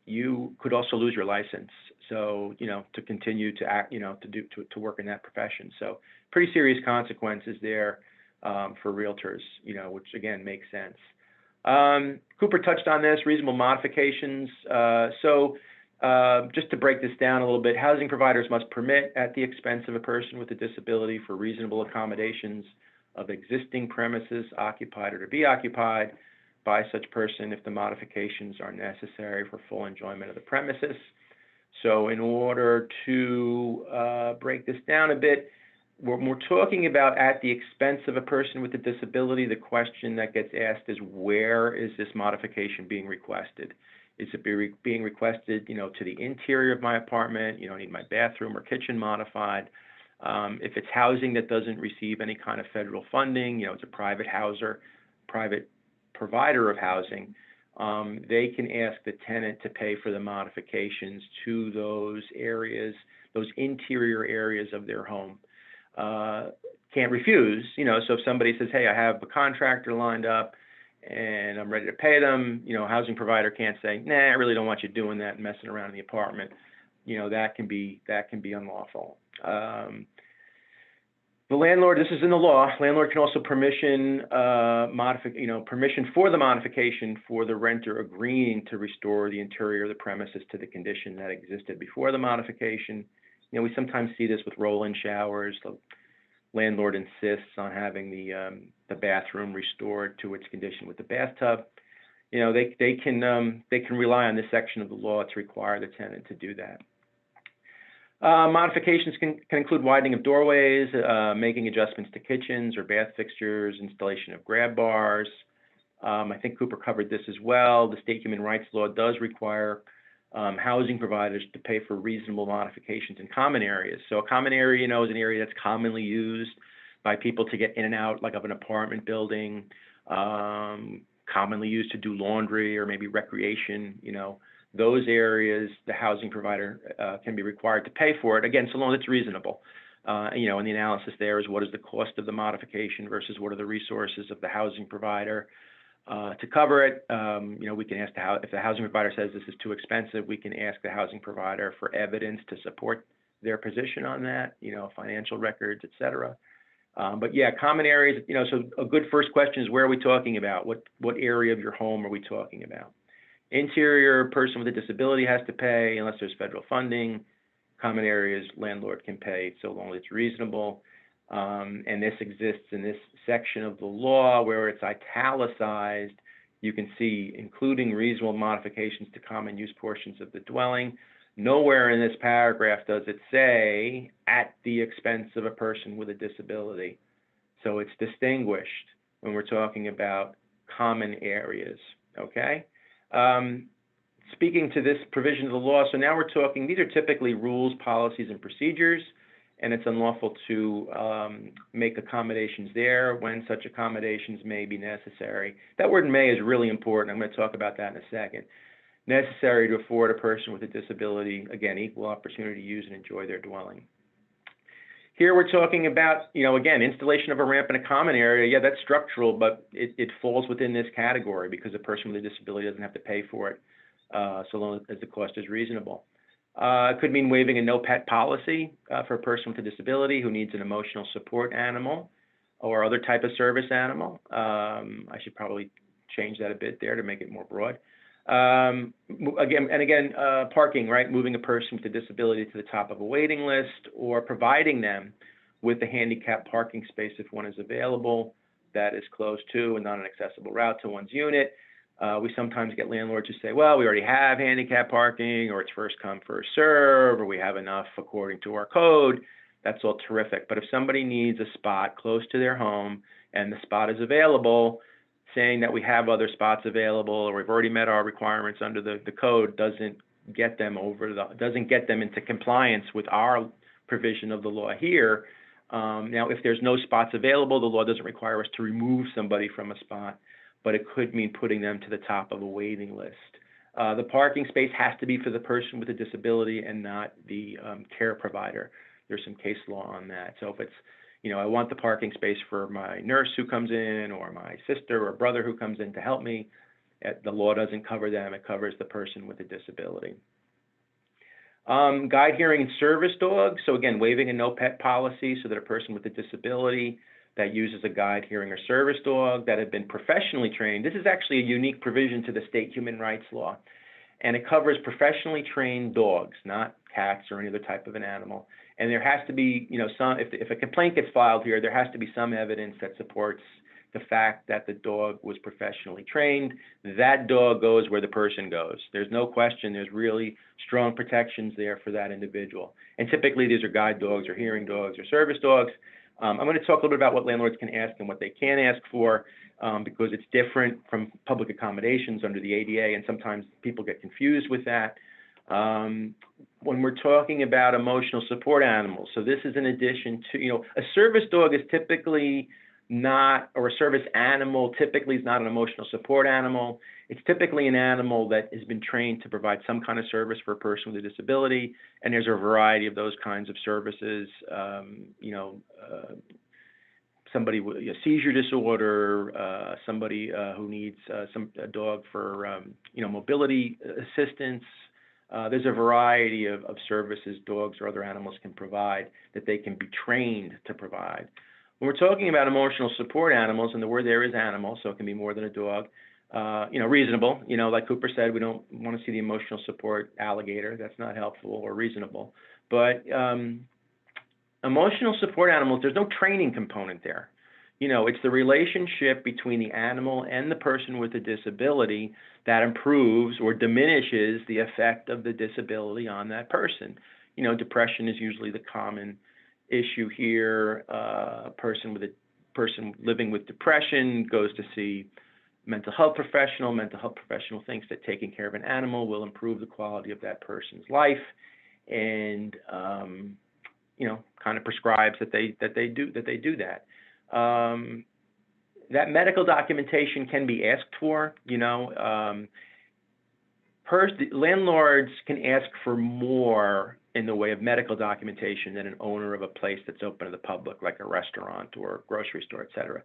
you could also lose your license. So, to continue to act, to work in that profession. So pretty serious consequences there for realtors, which again makes sense. Cooper touched on this, reasonable modifications. Just to break this down a little bit, housing providers must permit at the expense of a person with a disability for reasonable accommodations of existing premises occupied or to be occupied by such person if the modifications are necessary for full enjoyment of the premises. So in order to break this down a bit, when we're talking about at the expense of a person with a disability, the question that gets asked is, where is this modification being requested? Is it being requested, to the interior of my apartment? I need my bathroom or kitchen modified. If it's housing that doesn't receive any kind of federal funding, it's a private private provider of housing, they can ask the tenant to pay for the modifications to those areas, those interior areas of their home. Can't refuse, so if somebody says, hey, I have a contractor lined up and I'm ready to pay them, housing provider can't say, nah, I really don't want you doing that and messing around in the apartment. That can be unlawful. The landlord, this is in the law, landlord can also permission for the modification for the renter agreeing to restore the interior of the premises to the condition that existed before the modification. We sometimes see this with roll-in showers. The landlord insists on having the bathroom restored to its condition with the bathtub. They can rely on this section of the law to require the tenant to do that. Modifications can include widening of doorways, making adjustments to kitchens or bath fixtures, installation of grab bars. I think Cooper covered this as well. The state human rights law does require housing providers to pay for reasonable modifications in common areas. So a common area, is an area that's commonly used by people to get in and out, like of an apartment building, commonly used to do laundry or maybe recreation, those areas, the housing provider can be required to pay for it, again, so long as it's reasonable. And the analysis there is what is the cost of the modification versus what are the resources of the housing provider to cover it. We can ask if the housing provider says this is too expensive, we can ask the housing provider for evidence to support their position on that, financial records, et cetera. But yeah, common areas, so a good first question is, where are we talking about? What area of your home are we talking about? Interior, person with a disability has to pay unless there's federal funding. Common areas, landlord can pay so long as it's reasonable. And this exists in this section of the law where it's italicized. You can see including reasonable modifications to common use portions of the dwelling. Nowhere in this paragraph does it say at the expense of a person with a disability. So it's distinguished when we're talking about common areas, okay? speaking to this provision of the law, so now we're talking, these are typically rules, policies, and procedures, and it's unlawful to make accommodations there when such accommodations may be necessary. That word may is really important. I'm going to talk about that in a second. Necessary to afford a person with a disability, again, equal opportunity to use and enjoy their dwelling. Here we're talking about, again, installation of a ramp in a common area. Yeah, that's structural, but it falls within this category because a person with a disability doesn't have to pay for it so long as the cost is reasonable. It could mean waiving a no pet policy for a person with a disability who needs an emotional support animal or other type of service animal. I should probably change that a bit there to make it more broad. Again, parking, right? Moving a person with a disability to the top of a waiting list or providing them with a handicap parking space if one is available that is close to and not an accessible route to one's unit. We sometimes get landlords who say, well, we already have handicap parking, or it's first come, first serve, or we have enough according to our code. That's all terrific. But if somebody needs a spot close to their home and the spot is available, saying that we have other spots available or we've already met our requirements under the code doesn't get them into compliance with our provision of the law here. Now, if there's no spots available, the law doesn't require us to remove somebody from a spot, but it could mean putting them to the top of a waiting list. The parking space has to be for the person with a disability and not the care provider. There's some case law on that. So if it's, I want the parking space for my nurse who comes in or my sister or brother who comes in to help me, the law doesn't cover them. It covers the person with a disability. Guide, hearing, and service dogs. So again, waiving a no pet policy so that a person with a disability that uses a guide, hearing, or service dog that had been professionally trained. This is actually a unique provision to the state human rights law, and it covers professionally trained dogs, not cats or any other type of an animal. And there has to be, if a complaint gets filed here, there has to be some evidence that supports the fact that the dog was professionally trained. That dog goes where the person goes. There's no question. There's really strong protections there for that individual. And typically these are guide dogs or hearing dogs or service dogs. I'm going to talk a little bit about what landlords can ask and what they can't ask for because it's different from public accommodations under the ADA, and sometimes people get confused with that. When we're talking about emotional support animals, so this is in addition to, a service dog is typically not, or a service animal typically is not an emotional support animal. It's typically an animal that has been trained to provide some kind of service for a person with a disability, and there's a variety of those kinds of services. Somebody with a seizure disorder, somebody who needs a dog for mobility assistance. There's a variety of services dogs or other animals can provide that they can be trained to provide. When we're talking about emotional support animals, and the word there is animal, so it can be more than a dog, reasonable. Like Cooper said, we don't want to see the emotional support alligator. That's not helpful or reasonable. But emotional support animals, there's no training component there. It's the relationship between the animal and the person with a disability that improves or diminishes the effect of the disability on that person. Depression is usually the common issue here. A person living with depression goes to see mental health professional. Mental health professional thinks that taking care of an animal will improve the quality of that person's life, and kind of prescribes that they do that. That medical documentation can be asked for. Landlords can ask for more in the way of medical documentation than an owner of a place that's open to the public, like a restaurant or a grocery store, et cetera.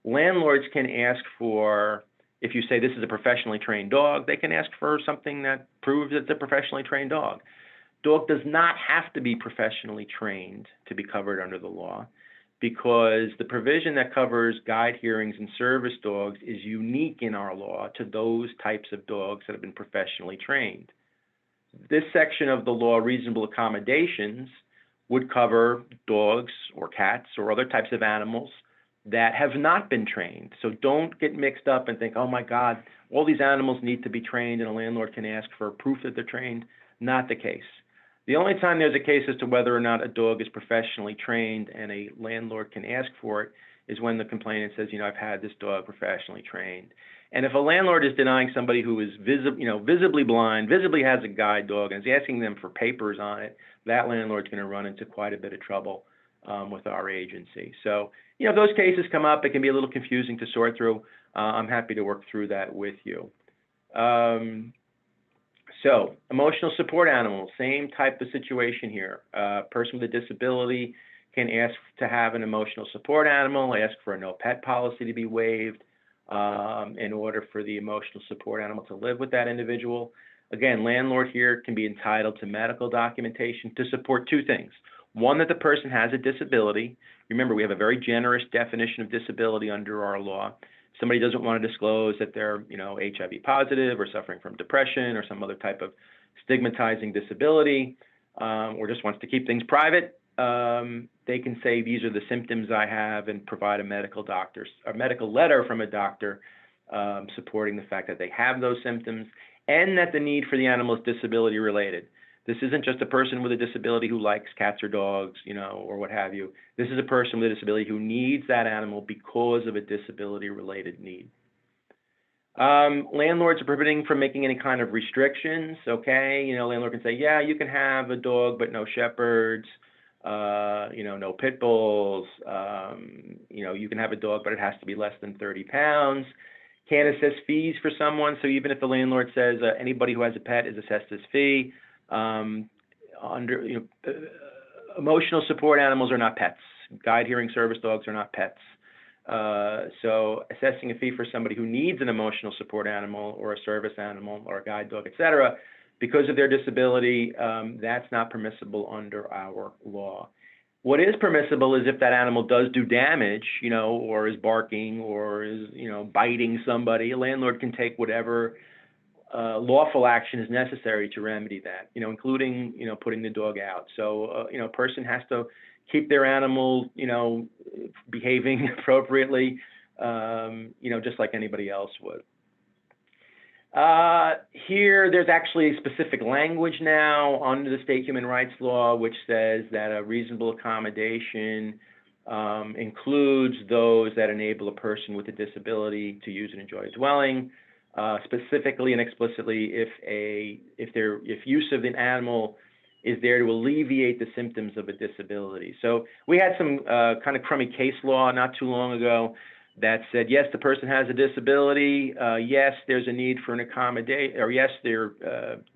Landlords can ask for, if you say this is a professionally trained dog, they can ask for something that proves it's a professionally trained dog. Dog does not have to be professionally trained to be covered under the law, because the provision that covers guide, hearings, and service dogs is unique in our law to those types of dogs that have been professionally trained. This section of the law, reasonable accommodations, would cover dogs or cats or other types of animals that have not been trained. So don't get mixed up and think, oh my God, all these animals need to be trained and a landlord can ask for proof that they're trained. Not the case. The only time there's a case as to whether or not a dog is professionally trained and a landlord can ask for it is when the complainant says, I've had this dog professionally trained. And if a landlord is denying somebody who is visibly blind, visibly has a guide dog, and is asking them for papers on it, that landlord's going to run into quite a bit of trouble with our agency. So, if those cases come up, it can be a little confusing to sort through. I'm happy to work through that with you. So, emotional support animals, same type of situation here. A person with a disability can ask to have an emotional support animal, ask for a no pet policy to be waived in order for the emotional support animal to live with that individual. Again, landlord here can be entitled to medical documentation to support two things. One, that the person has a disability. Remember, we have a very generous definition of disability under our law. Somebody doesn't want to disclose that they're, HIV positive or suffering from depression or some other type of stigmatizing disability, or just wants to keep things private, they can say these are the symptoms I have and provide a medical letter from a doctor supporting the fact that they have those symptoms and that the need for the animal is disability related. This isn't just a person with a disability who likes cats or dogs, or what have you. This is a person with a disability who needs that animal because of a disability-related need. Landlords are prohibiting from making any kind of restrictions, okay? Landlord can say, yeah, you can have a dog, but no shepherds, no pit bulls. You can have a dog, but it has to be less than 30 pounds. Can't assess fees for someone, so even if the landlord says anybody who has a pet is assessed this fee, emotional support animals are not pets. Guide hearing service dogs are not pets. So assessing a fee for somebody who needs an emotional support animal or a service animal or a guide dog, et cetera, because of their disability, that's not permissible under our law. What is permissible is if that animal does do damage, or is barking or is, biting somebody, a landlord can take whatever lawful action is necessary to remedy that, including, putting the dog out. So, a person has to keep their animal, behaving appropriately, just like anybody else would. Here, there's actually specific language now under the state human rights law, which says that a reasonable accommodation includes those that enable a person with a disability to use and enjoy a dwelling. Specifically and explicitly, if use of an animal is there to alleviate the symptoms of a disability. So we had some kind of crummy case law not too long ago that said, yes, the person has a disability, yes, there's a need for an accommodation, or yes, the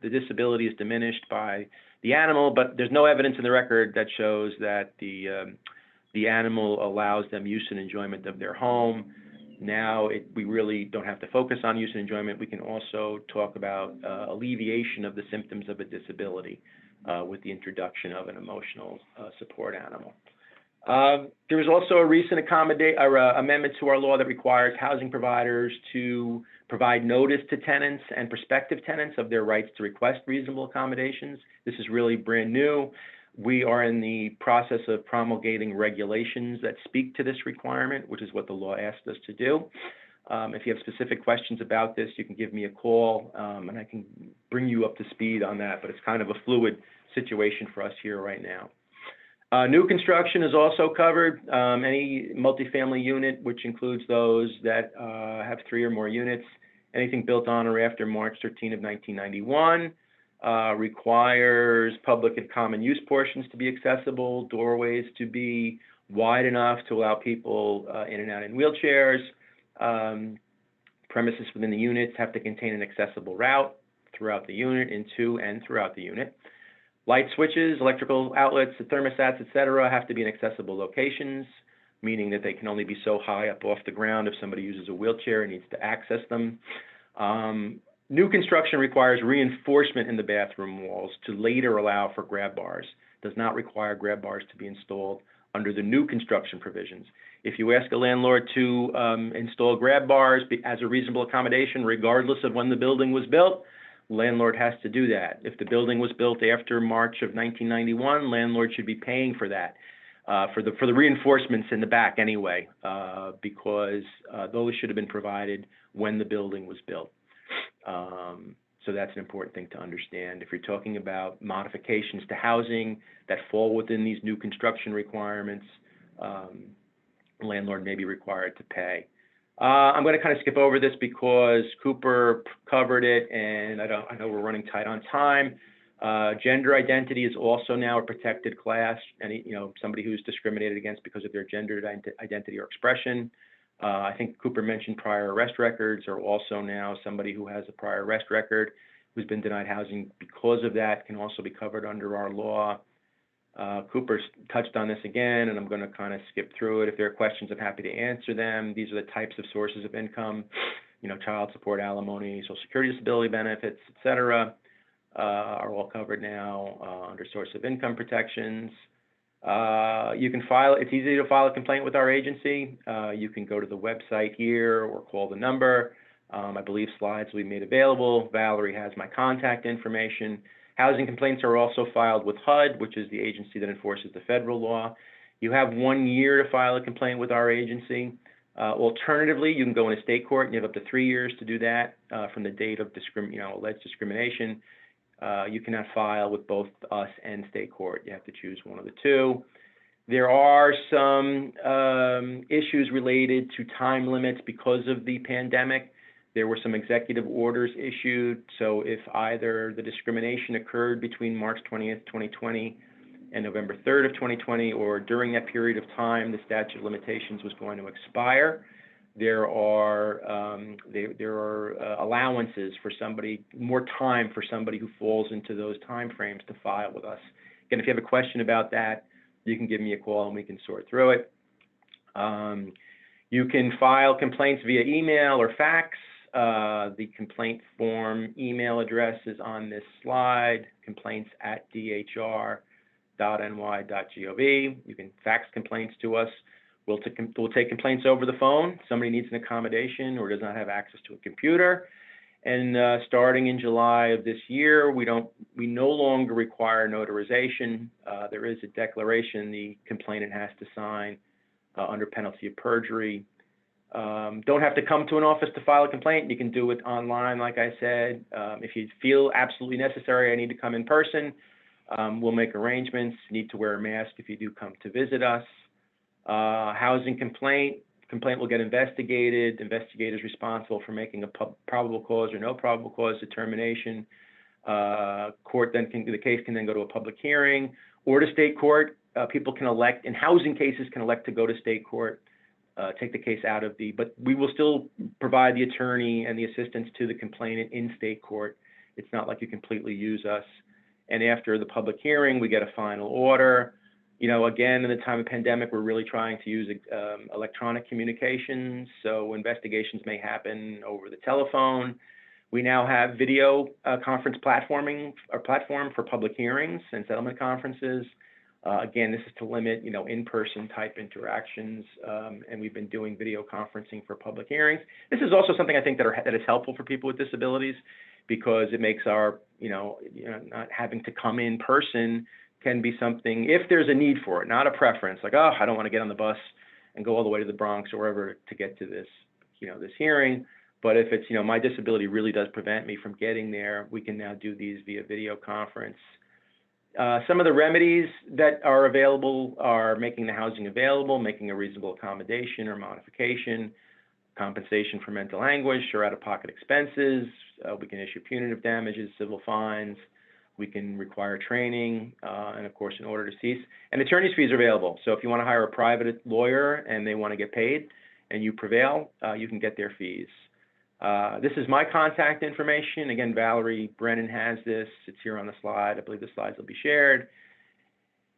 disability is diminished by the animal, but there's no evidence in the record that shows that the animal allows them use and enjoyment of their home. Now, we really don't have to focus on use and enjoyment. We can also talk about alleviation of the symptoms of a disability with the introduction of an emotional support animal. There was also a recent amendment to our law that requires housing providers to provide notice to tenants and prospective tenants of their rights to request reasonable accommodations. This is really brand new. We are in the process of promulgating regulations that speak to this requirement, which is what the law asked us to do. If you have specific questions about this, you can give me a call, and I can bring you up to speed on that, but it's kind of a fluid situation for us here right now. New construction is also covered. Any multifamily unit, which includes those that have 3 or more units, anything built on or after March 13 of 1991, requires public and common use portions to be accessible, doorways to be wide enough to allow people in and out in wheelchairs. Premises within the units have to contain an accessible route throughout the unit, into and throughout the unit. Light switches, electrical outlets, thermostats, et cetera, have to be in accessible locations, meaning that they can only be so high up off the ground if somebody uses a wheelchair and needs to access them. New construction requires reinforcement in the bathroom walls to later allow for grab bars. Does not require grab bars to be installed under the new construction provisions. If you ask a landlord to install grab bars as a reasonable accommodation, regardless of when the building was built, landlord has to do that. If the building was built after March of 1991, landlord should be paying for that, for the reinforcements in the back anyway, because those should have been provided when the building was built. So that's an important thing to understand. If you're talking about modifications to housing that fall within these new construction requirements, landlord may be required to pay. I'm going to kind of skip over this because Cooper covered it, and I know we're running tight on time. Gender identity is also now a protected class. Any, somebody who's discriminated against because of their gender identity or expression. I think Cooper mentioned prior arrest records are also now somebody who has a prior arrest record who's been denied housing because of that can also be covered under our law. Cooper touched on this again, and I'm going to kind of skip through it. If there are questions, I'm happy to answer them. These are the types of sources of income, child support, alimony, Social Security, disability benefits, et cetera, are all covered now under source of income protections. You can file, it's easy to file a complaint with our agency. You can go to the website here or call the number. I believe slides will be made available. Valerie has my contact information. Housing complaints are also filed with HUD, which is the agency that enforces the federal law. You have 1 year to file a complaint with our agency. Alternatively, you can go into state court and you have up to 3 years to do that from the date of alleged discrimination. You cannot file with both us and state court. You have to choose one of the two. There are some issues related to time limits because of the pandemic. There were some executive orders issued. So if either the discrimination occurred between March 20th, 2020 and November 3rd of 2020, or during that period of time, the statute of limitations was going to expire, there are allowances for somebody, more time for somebody who falls into those timeframes to file with us. Again, if you have a question about that, you can give me a call and we can sort through it. You can file complaints via email or fax. The complaint form email address is on this slide, complaints@dhr.ny.gov. You can fax complaints to us. We'll take complaints over the phone. Somebody needs an accommodation or does not have access to a computer. And starting in July of this year, we no longer require notarization. There is a declaration the complainant has to sign under penalty of perjury. Don't have to come to an office to file a complaint. You can do it online, like I said. If you feel absolutely necessary, I need to come in person, we'll make arrangements. You need to wear a mask if you do come to visit us. Housing complaint will get investigated. Investigators responsible for making a probable cause or no probable cause determination. The case can then go to a public hearing or to state court. People can elect, in housing cases, can elect to go to state court. Take the case out of but we will still provide the attorney and the assistance to the complainant in state court. It's not like you completely use us. And after the public hearing, we get a final order. Again, in the time of pandemic, we're really trying to use electronic communications. So investigations may happen over the telephone. We now have video conference platform for public hearings and settlement conferences. Again, this is to limit, in-person type interactions, and we've been doing video conferencing for public hearings. This is also something I think that is helpful for people with disabilities because it makes our, not having to come in person can be something, if there's a need for it, not a preference, like, oh, I don't want to get on the bus and go all the way to the Bronx or wherever to get to this, this hearing. But if it's, my disability really does prevent me from getting there, we can now do these via video conference. Some of the remedies that are available are making the housing available, making a reasonable accommodation or modification, compensation for mental anguish or out-of-pocket expenses. We can issue punitive damages, civil fines. We can require training, and of course, an order to cease. And attorney's fees are available. So if you want to hire a private lawyer and they want to get paid and you prevail, you can get their fees. This is my contact information. Again, Valerie Brennan has this. It's here on the slide. I believe the slides will be shared.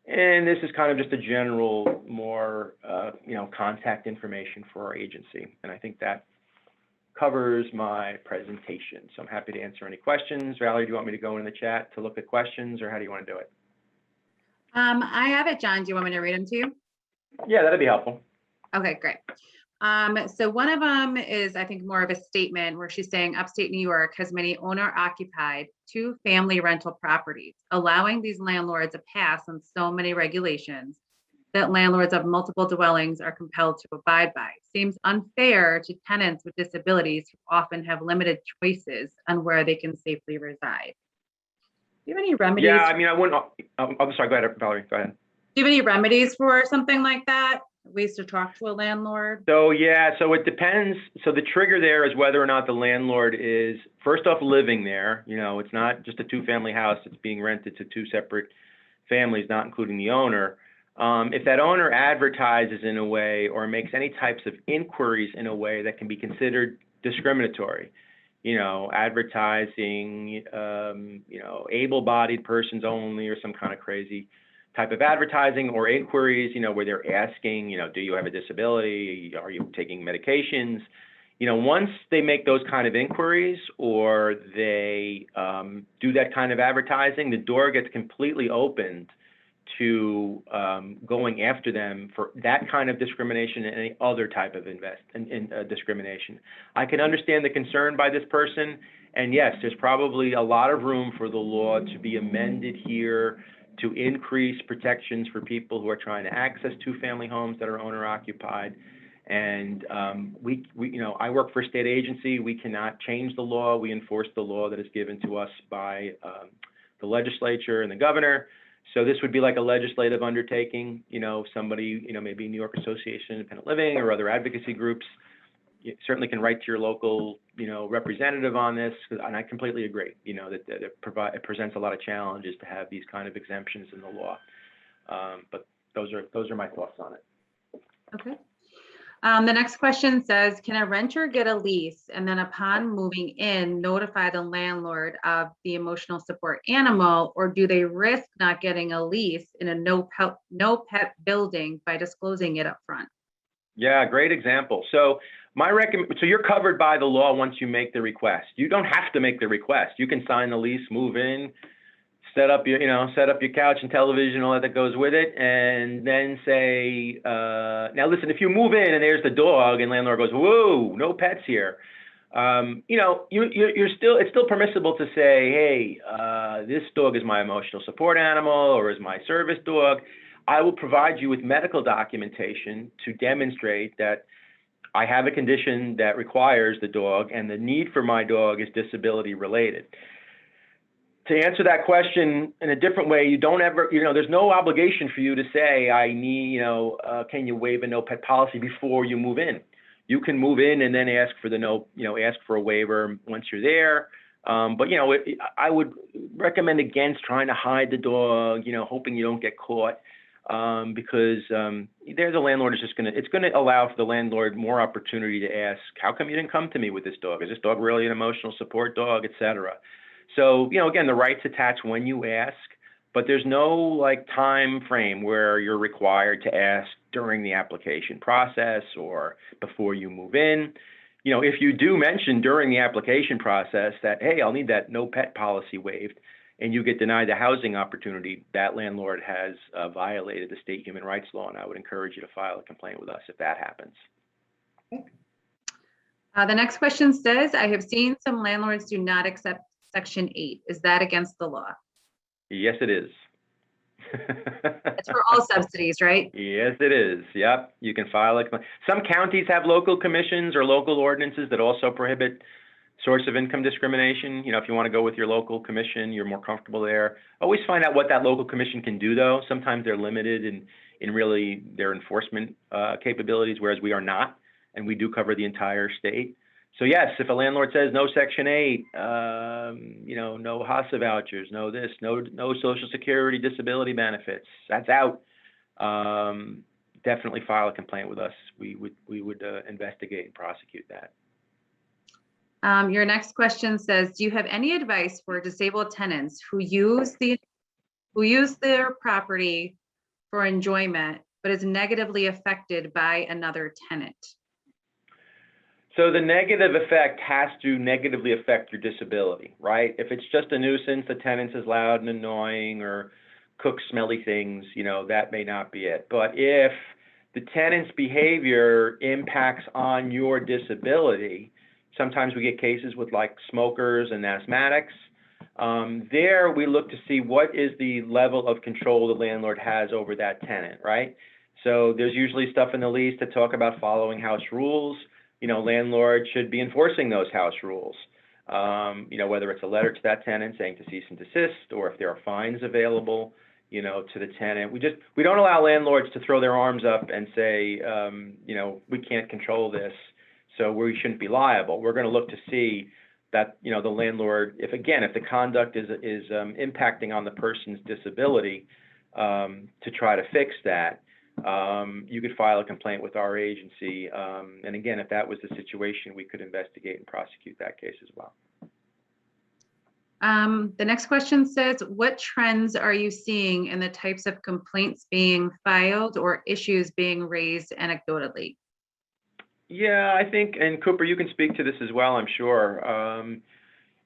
And this is kind of just a general, more, contact information for our agency. And I think that covers my presentation. So I'm happy to answer any questions. Valerie, do you want me to go in the chat to look at questions, or how do you want to do it? I have it, John. Do you want me to read them to you? Yeah, that'd be helpful. Okay, great. So one of them is, I think, more of a statement where she's saying upstate New York has many owner-occupied 2-family rental properties, allowing these landlords a pass on so many regulations that landlords of multiple dwellings are compelled to abide by. Seems unfair to tenants with disabilities who often have limited choices on where they can safely reside. Do you have any remedies? Yeah, I mean, I wouldn't, I'm sorry, go ahead, Valerie, go ahead. Do you have any remedies for something like that? ways to talk to a landlord? So yeah, so it depends. So the trigger there is whether or not the landlord is first off living there. You know, it's not just a two-family house. It's being rented to two separate families, not including the owner. If that owner advertises in a way or makes any types of inquiries in a way that can be considered discriminatory, you know, advertising, you know, able-bodied persons only or some kind of crazy type of advertising, or inquiries, you know, where they're asking, you know, do you have a disability? Are you taking medications? You know, once they make those kind of inquiries or they do that kind of advertising, the door gets completely opened to going after them for that kind of discrimination and any other type of discrimination. I can understand the concern by this person, and yes, there's probably a lot of room for the law to be amended here to increase protections for people who are trying to access two-family homes that are owner-occupied. And you know, I work for a state agency. We cannot change the law. We enforce the law that is given to us by the legislature and the governor. So this would be like a legislative undertaking. You know, somebody, you know, maybe New York Association of Independent Living or other advocacy groups, you certainly can write to your local, you know, representative on this, and I completely agree, you know, that it presents a lot of challenges to have these kind of exemptions in the law. But those are my thoughts on it. Okay. The next question says, can a renter get a lease and then upon moving in, notify the landlord of the emotional support animal, or do they risk not getting a lease in a no pet building by disclosing it up front? Yeah, great example. So so you're covered by the law once you make the request. You don't have to make the request. You can sign the lease, move in, set up your couch and television, all that goes with it, and then say, now listen, if you move in and there's the dog and landlord goes, whoa, no pets here, you know, it's still permissible to say, hey, this dog is my emotional support animal or is my service dog. I will provide you with medical documentation to demonstrate that I have a condition that requires the dog and the need for my dog is disability related. To answer that question in a different way, you don't ever, you know, there's no obligation for you to say, I need, you know, can you waive a no pet policy before you move in? You can move in and then ask for ask for a waiver once you're there. But, you know, I would recommend against trying to hide the dog, you know, hoping you don't get caught. Because there the landlord is it's going to allow for the landlord more opportunity to ask, how come you didn't come to me with this dog? Is this dog really an emotional support dog, et cetera? So, you know, again, the rights attach when you ask, but there's no like time frame where you're required to ask during the application process or before you move in. You know, if you do mention during the application process that, hey, I'll need that no pet policy waived, and you get denied the housing opportunity, that landlord has violated the state human rights law, and I would encourage you to file a complaint with us if that happens. The next question says, I have seen some landlords do not accept Section 8. Is that against the law? Yes, it is. It's for all subsidies, right? Yes, it is. Yep. You can file a complaint. Some counties have local commissions or local ordinances that also prohibit source of income discrimination. You know, if you want to go with your local commission, you're more comfortable there. Always find out what that local commission can do, though. Sometimes they're limited in really their enforcement capabilities, whereas we are not, and we do cover the entire state. So yes, if a landlord says no Section 8, you know, no HASA vouchers, no this, no Social Security disability benefits, that's out. Definitely file a complaint with us. We would investigate and prosecute that. Your next question says, do you have any advice for disabled tenants who use their property for enjoyment, but is negatively affected by another tenant? So the negative effect has to negatively affect your disability, right? If it's just a nuisance, the tenant is loud and annoying or cooks smelly things, you know, that may not be it. But if the tenant's behavior impacts on your disability, sometimes we get cases with like smokers and asthmatics. There we look to see what is the level of control the landlord has over that tenant, right? So there's usually stuff in the lease to talk about following house rules. You know, landlord should be enforcing those house rules. You know, whether it's a letter to that tenant saying to cease and desist, or if there are fines available, you know, to the tenant. We don't allow landlords to throw their arms up and say, you know, we can't control this, so we shouldn't be liable. We're going to look to see that, you know, the landlord, if the conduct is impacting on the person's disability, to try to fix that, you could file a complaint with our agency. And again, if that was the situation, we could investigate and prosecute that case as well. The next question says, what trends are you seeing in the types of complaints being filed or issues being raised anecdotally? Yeah, I think, and Cooper, you can speak to this as well, I'm sure.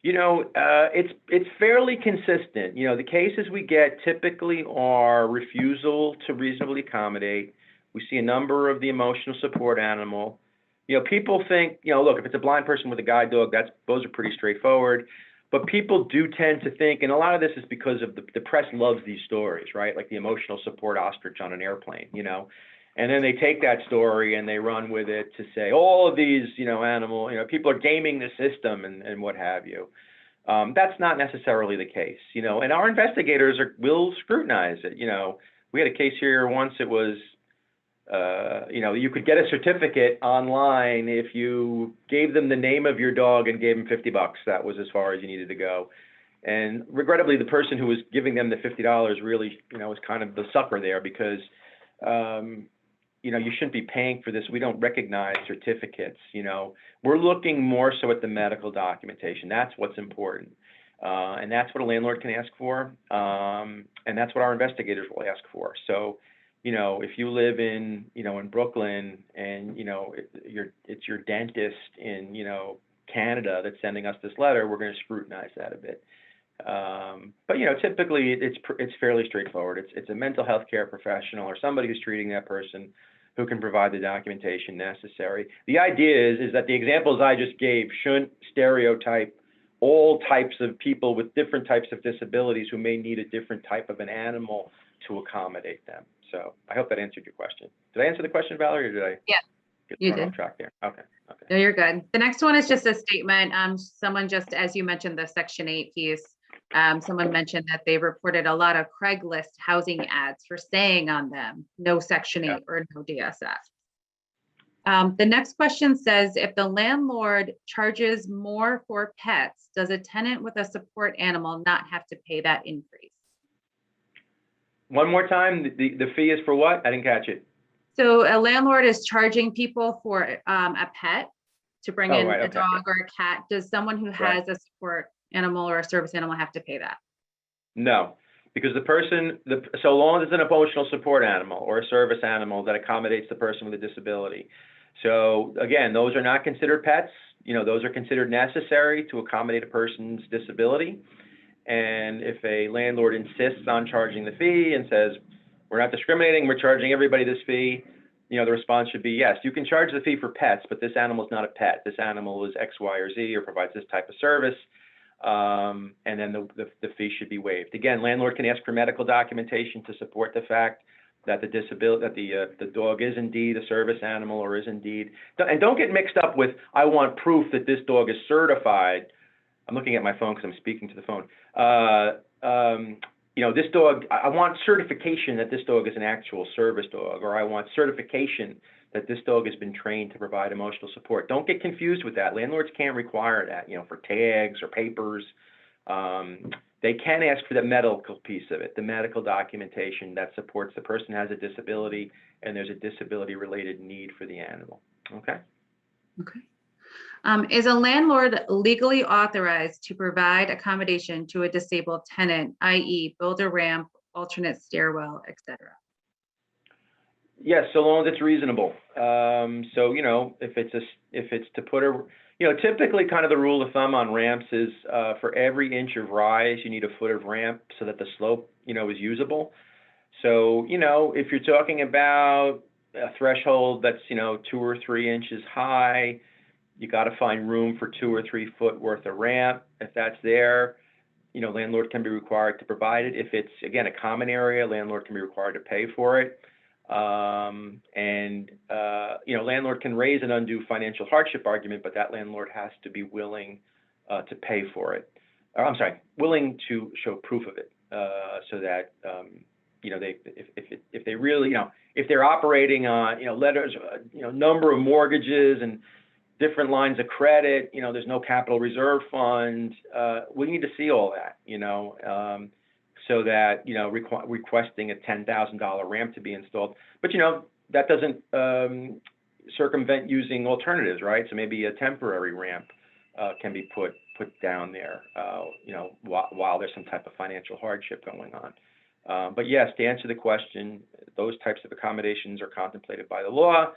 You know, it's fairly consistent. You know, the cases we get typically are refusal to reasonably accommodate. We see a number of the emotional support animal. You know, people think, you know, look, if it's a blind person with a guide dog, those are pretty straightforward. But people do tend to think, and a lot of this is because of the press loves these stories, right? Like the emotional support ostrich on an airplane, you know? And then they take that story and they run with it to say all of these, you know, people are gaming the system and what have you. That's not necessarily the case, you know, and our investigators will scrutinize it. You know, we had a case here once. It was, you know, you could get a certificate online if you gave them the name of your dog and gave them $50. That was as far as you needed to go. And regrettably, the person who was giving them the $50 really, you know, was kind of the sucker there because, you know, you shouldn't be paying for this. We don't recognize certificates, you know. We're looking more so at the medical documentation. That's what's important. And that's what a landlord can ask for. And that's what our investigators will ask for. So, you know, if you live in, you know, in Brooklyn and, you know, it's your dentist in, you know, Canada that's sending us this letter, we're going to scrutinize that a bit. But, you know, typically it's fairly straightforward. It's a mental health care professional or somebody who's treating that person who can provide the documentation necessary. The idea is that the examples I just gave shouldn't stereotype all types of people with different types of disabilities who may need a different type of an animal to accommodate them. So I hope that answered your question. Did I answer the question, Valerie, or did I get thrown off track there? Okay. No, you're good. The next one is just a statement. Someone just, as you mentioned, the Section 8 piece, someone mentioned that they reported a lot of Craigslist housing ads for staying on them, no Section 8 or no DSF. The next question says, if the landlord charges more for pets, does a tenant with a support animal not have to pay that increase? One more time, the fee is for what? I didn't catch it. So a landlord is charging people for a pet to bring in a dog or a cat. Does someone who has a support animal or a service animal have to pay that? No, because so long as it's an emotional support animal or a service animal that accommodates the person with a disability. So again, those are not considered pets. You know, those are considered necessary to accommodate a person's disability. And if a landlord insists on charging the fee and says, we're not discriminating, we're charging everybody this fee, you know, the response should be, yes, you can charge the fee for pets, but this animal is not a pet. This animal is X, Y, or Z, or provides this type of service. And then the fee should be waived. Again, landlord can ask for medical documentation to support the fact that the dog is indeed a service animal or is indeed, and don't get mixed up with, I want proof that this dog is certified. I'm looking at my phone because I'm speaking to the phone. You know, this dog, I want certification that this dog is an actual service dog, or I want certification that this dog has been trained to provide emotional support. Don't get confused with that. Landlords can't require that, you know, for tags or papers. They can ask for the medical piece of it, the medical documentation that supports the person has a disability and there's a disability-related need for the animal. Okay? Okay. Is a landlord legally authorized to provide accommodation to a disabled tenant, i.e. build a ramp, alternate stairwell, etc.? Yes, so long as it's reasonable. So, you know, if it's to put a, you know, typically kind of the rule of thumb on ramps is for every inch of rise, you need a foot of ramp so that the slope, you know, is usable. So, you know, if you're talking about a threshold that's, you know, 2 or 3 inches high, you got to find room for 2 or 3 foot worth of ramp. If that's there, you know, landlord can be required to provide it. If it's, again, a common area, landlord can be required to pay for it. You know, landlord can raise an undue financial hardship argument, but that landlord has to be willing to pay for it. Or, I'm sorry, willing to show proof of it. so that, you know, if they really, you know, if they're operating on, you know, letters, you know, number of mortgages and different lines of credit, you know, there's no capital reserve fund, we need to see all that, you know, so that, you know, requesting a $10,000 ramp to be installed. But, you know, that doesn't circumvent using alternatives, right? So maybe a temporary ramp can be put down there, you know, while there's some type of financial hardship going on. But yes, to answer the question, those types of accommodations are contemplated by the law.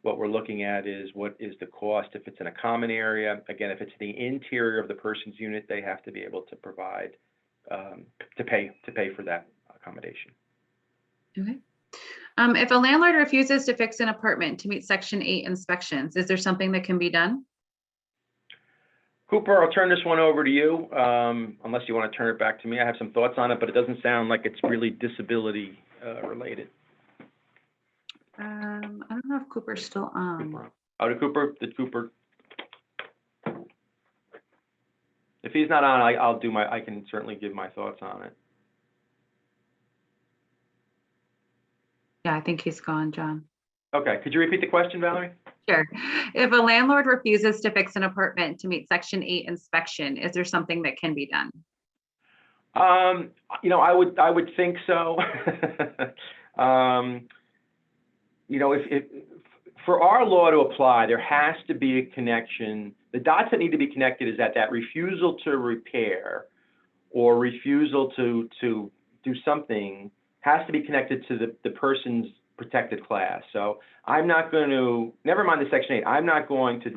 What we're looking at is what is the cost if it's in a common area. Again, if it's the interior of the person's unit, they have to be able to provide, to pay for that accommodation. Okay. If a landlord refuses to fix an apartment to meet Section 8 inspections, is there something that can be done? Cooper, I'll turn this one over to you, unless you want to turn it back to me. I have some thoughts on it, but it doesn't sound like it's really disability related. I don't know if Cooper's still on. Oh, did Cooper? If he's not on, I can certainly give my thoughts on it. Yeah, I think he's gone, John. Okay, could you repeat the question, Valerie? Sure. If a landlord refuses to fix an apartment to meet Section 8 inspection, is there something that can be done? You know, I would think so. You know, if for our law to apply, there has to be a connection. The dots that need to be connected is that refusal to repair or refusal to do something has to be connected to the person's protected class. So I'm not going to, never mind the Section 8, I'm not going to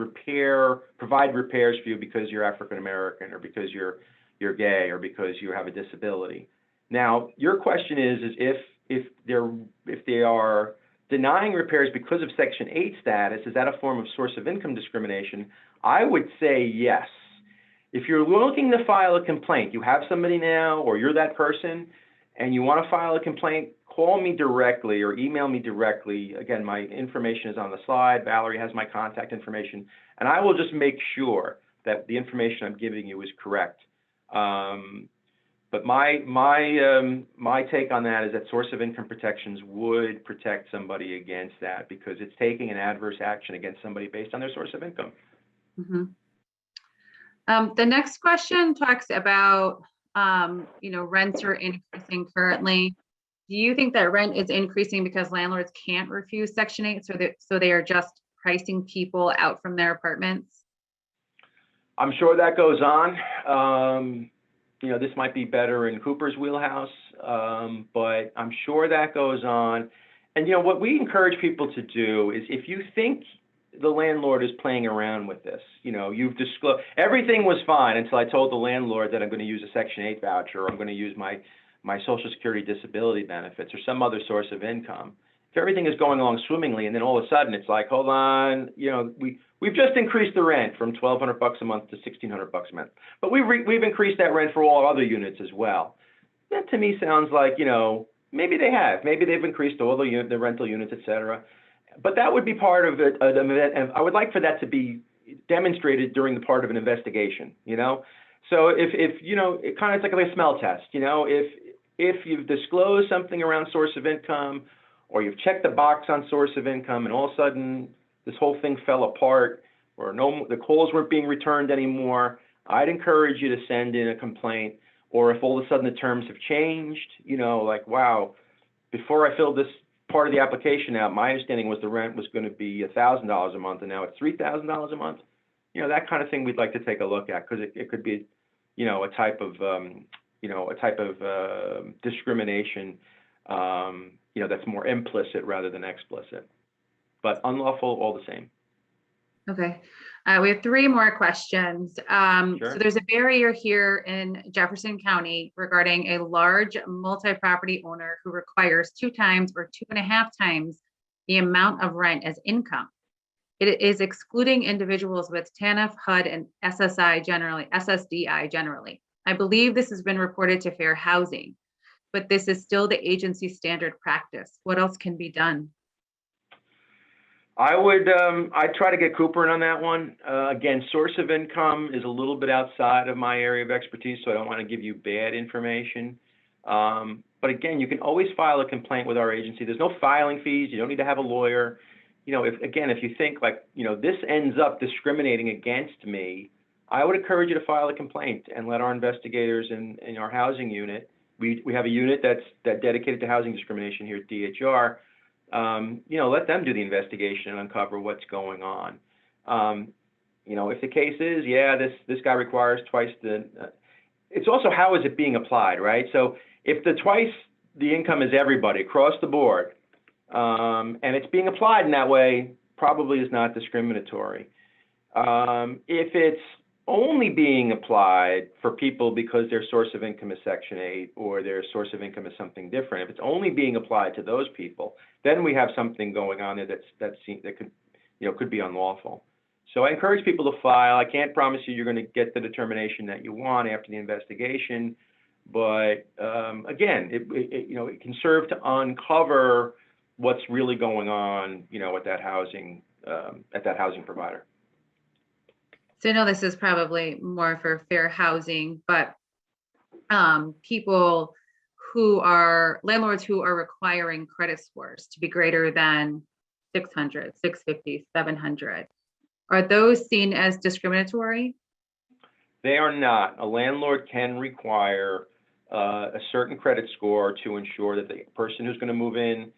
provide repairs for you because you're African American or because you're gay or because you have a disability. Now, your question is if they are denying repairs because of Section 8 status, is that a form of source of income discrimination? I would say yes. If you're looking to file a complaint, you have somebody now or you're that person and you want to file a complaint, call me directly or email me directly. Again, my information is on the slide. Valerie has my contact information, and I will just make sure that the information I'm giving you is correct. But my take on that is that source of income protections would protect somebody against that because it's taking an adverse action against somebody based on their source of income. Mm-hmm. The next question talks about, you know, rents are increasing currently. Do you think that rent is increasing because landlords can't refuse Section 8, so they are just pricing people out from their apartments? I'm sure that goes on. You know, this might be better in Cooper's wheelhouse, but I'm sure that goes on. And, you know, what we encourage people to do is if you think the landlord is playing around with this, you know, you've disclosed, everything was fine until I told the landlord that I'm going to use a Section 8 voucher or I'm going to use my Social Security disability benefits or some other source of income. If everything is going along swimmingly and then all of a sudden it's like, hold on, you know, we've just increased the rent from $1,200 a month to $1,600 a month, but we've increased that rent for all other units as well. That to me sounds like, you know, maybe they've increased all the rental units, et cetera. But that would be part of it, and I would like for that to be demonstrated during the part of an investigation, you know? So if you know, it kind of, it's like a smell test, you know, if you've disclosed something around source of income or you've checked the box on source of income and all of a sudden this whole thing fell apart or the calls weren't being returned anymore, I'd encourage you to send in a complaint. Or if all of a sudden the terms have changed, you know, like, wow, before I filled this part of the application out, my understanding was the rent was going to be $1,000 a month and now it's $3,000 a month. You know, that kind of thing we'd like to take a look at because it could be, you know, a type of discrimination, you know, that's more implicit rather than explicit, but unlawful all the same. Okay. We have 3 more questions. Sure. So there's a barrier here in Jefferson County regarding a large multi-property owner who requires 2 times or 2.5 times the amount of rent as income. It is excluding individuals with TANF, HUD, and SSDI generally. I believe this has been reported to Fair Housing, but this is still the agency standard practice. What else can be done? I'd try to get Cooper in on that one. Again, source of income is a little bit outside of my area of expertise, so I don't want to give you bad information. But again, you can always file a complaint with our agency. There's no filing fees. You don't need to have a lawyer. If you think like, this ends up discriminating against me, I would encourage you to file a complaint and let our investigators in our housing unit, we have a unit that's dedicated to housing discrimination here at DHR, let them do the investigation and uncover what's going on. If the case is, this guy requires twice the, it's also how is it being applied, right? So if the income is everybody across the board, and it's being applied in that way, probably is not discriminatory. If it's only being applied for people because their source of income is Section 8 or their source of income is something different, if it's only being applied to those people, then we have something going on there that could be unlawful. So I encourage people to file. I can't promise you're going to get the determination that you want after the investigation, but again, it can serve to uncover what's really going on, at that housing provider. So I know this is probably more for fair housing, but landlords who are requiring credit scores to be greater than 600, 650, 700, are those seen as discriminatory? They are not. A landlord can require a certain credit score to ensure that the person who's going to move in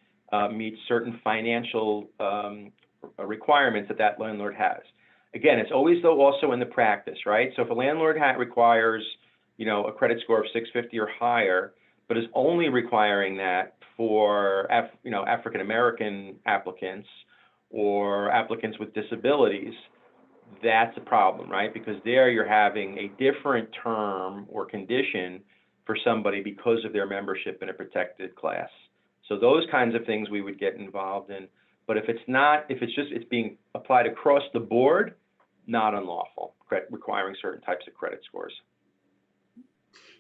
meets certain financial requirements that landlord has. Again, it's always though also in the practice, right? So if a landlord requires, a credit score of 650 or higher, but is only requiring that for, African American applicants or applicants with disabilities, that's a problem, right? Because there you're having a different term or condition for somebody because of their membership in a protected class. So those kinds of things we would get involved in. But if it's being applied across the board, not unlawful, requiring certain types of credit scores.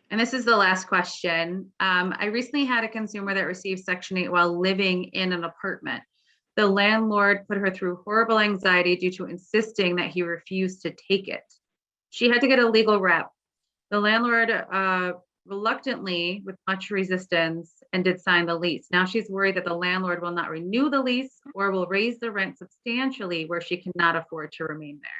And this is the last question. I recently had a consumer that received Section 8 while living in an apartment. The landlord put her through horrible anxiety due to insisting that he refused to take it. She had to get a legal rep. The landlord reluctantly, with much resistance, and did sign the lease. Now she's worried that the landlord will not renew the lease or will raise the rent substantially where she cannot afford to remain there.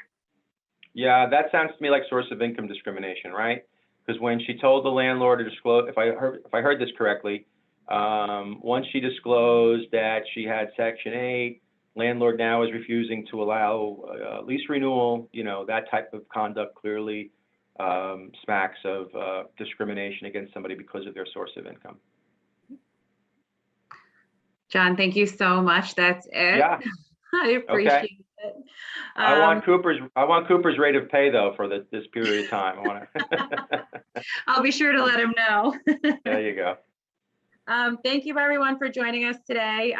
Yeah, that sounds to me like source of income discrimination, right? Because when she told the landlord to disclose, if I heard this correctly, once she disclosed that she had Section 8, landlord now is refusing to allow lease renewal. That type of conduct clearly smacks of discrimination against somebody because of their source of income. John, thank you so much. That's it. Yeah. I appreciate it. I want Cooper's rate of pay though for this period of time. I want to. I'll be sure to let him know. There you go. Thank you everyone for joining us today.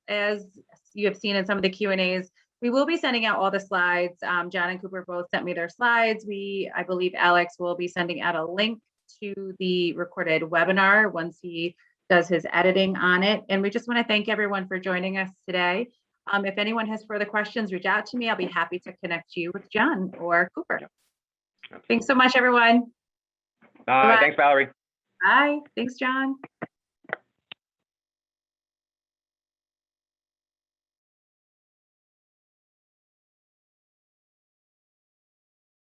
As you have seen in some of the Q&As, we will be sending out all the slides. John and Cooper both sent me their slides. I believe Alex will be sending out a link to the recorded webinar once he does his editing on it. And we just want to thank everyone for joining us today. If anyone has further questions, reach out to me. I'll be happy to connect you with John or Cooper. Thanks so much, everyone. Bye. Thanks, Valerie. Bye. Thanks, John.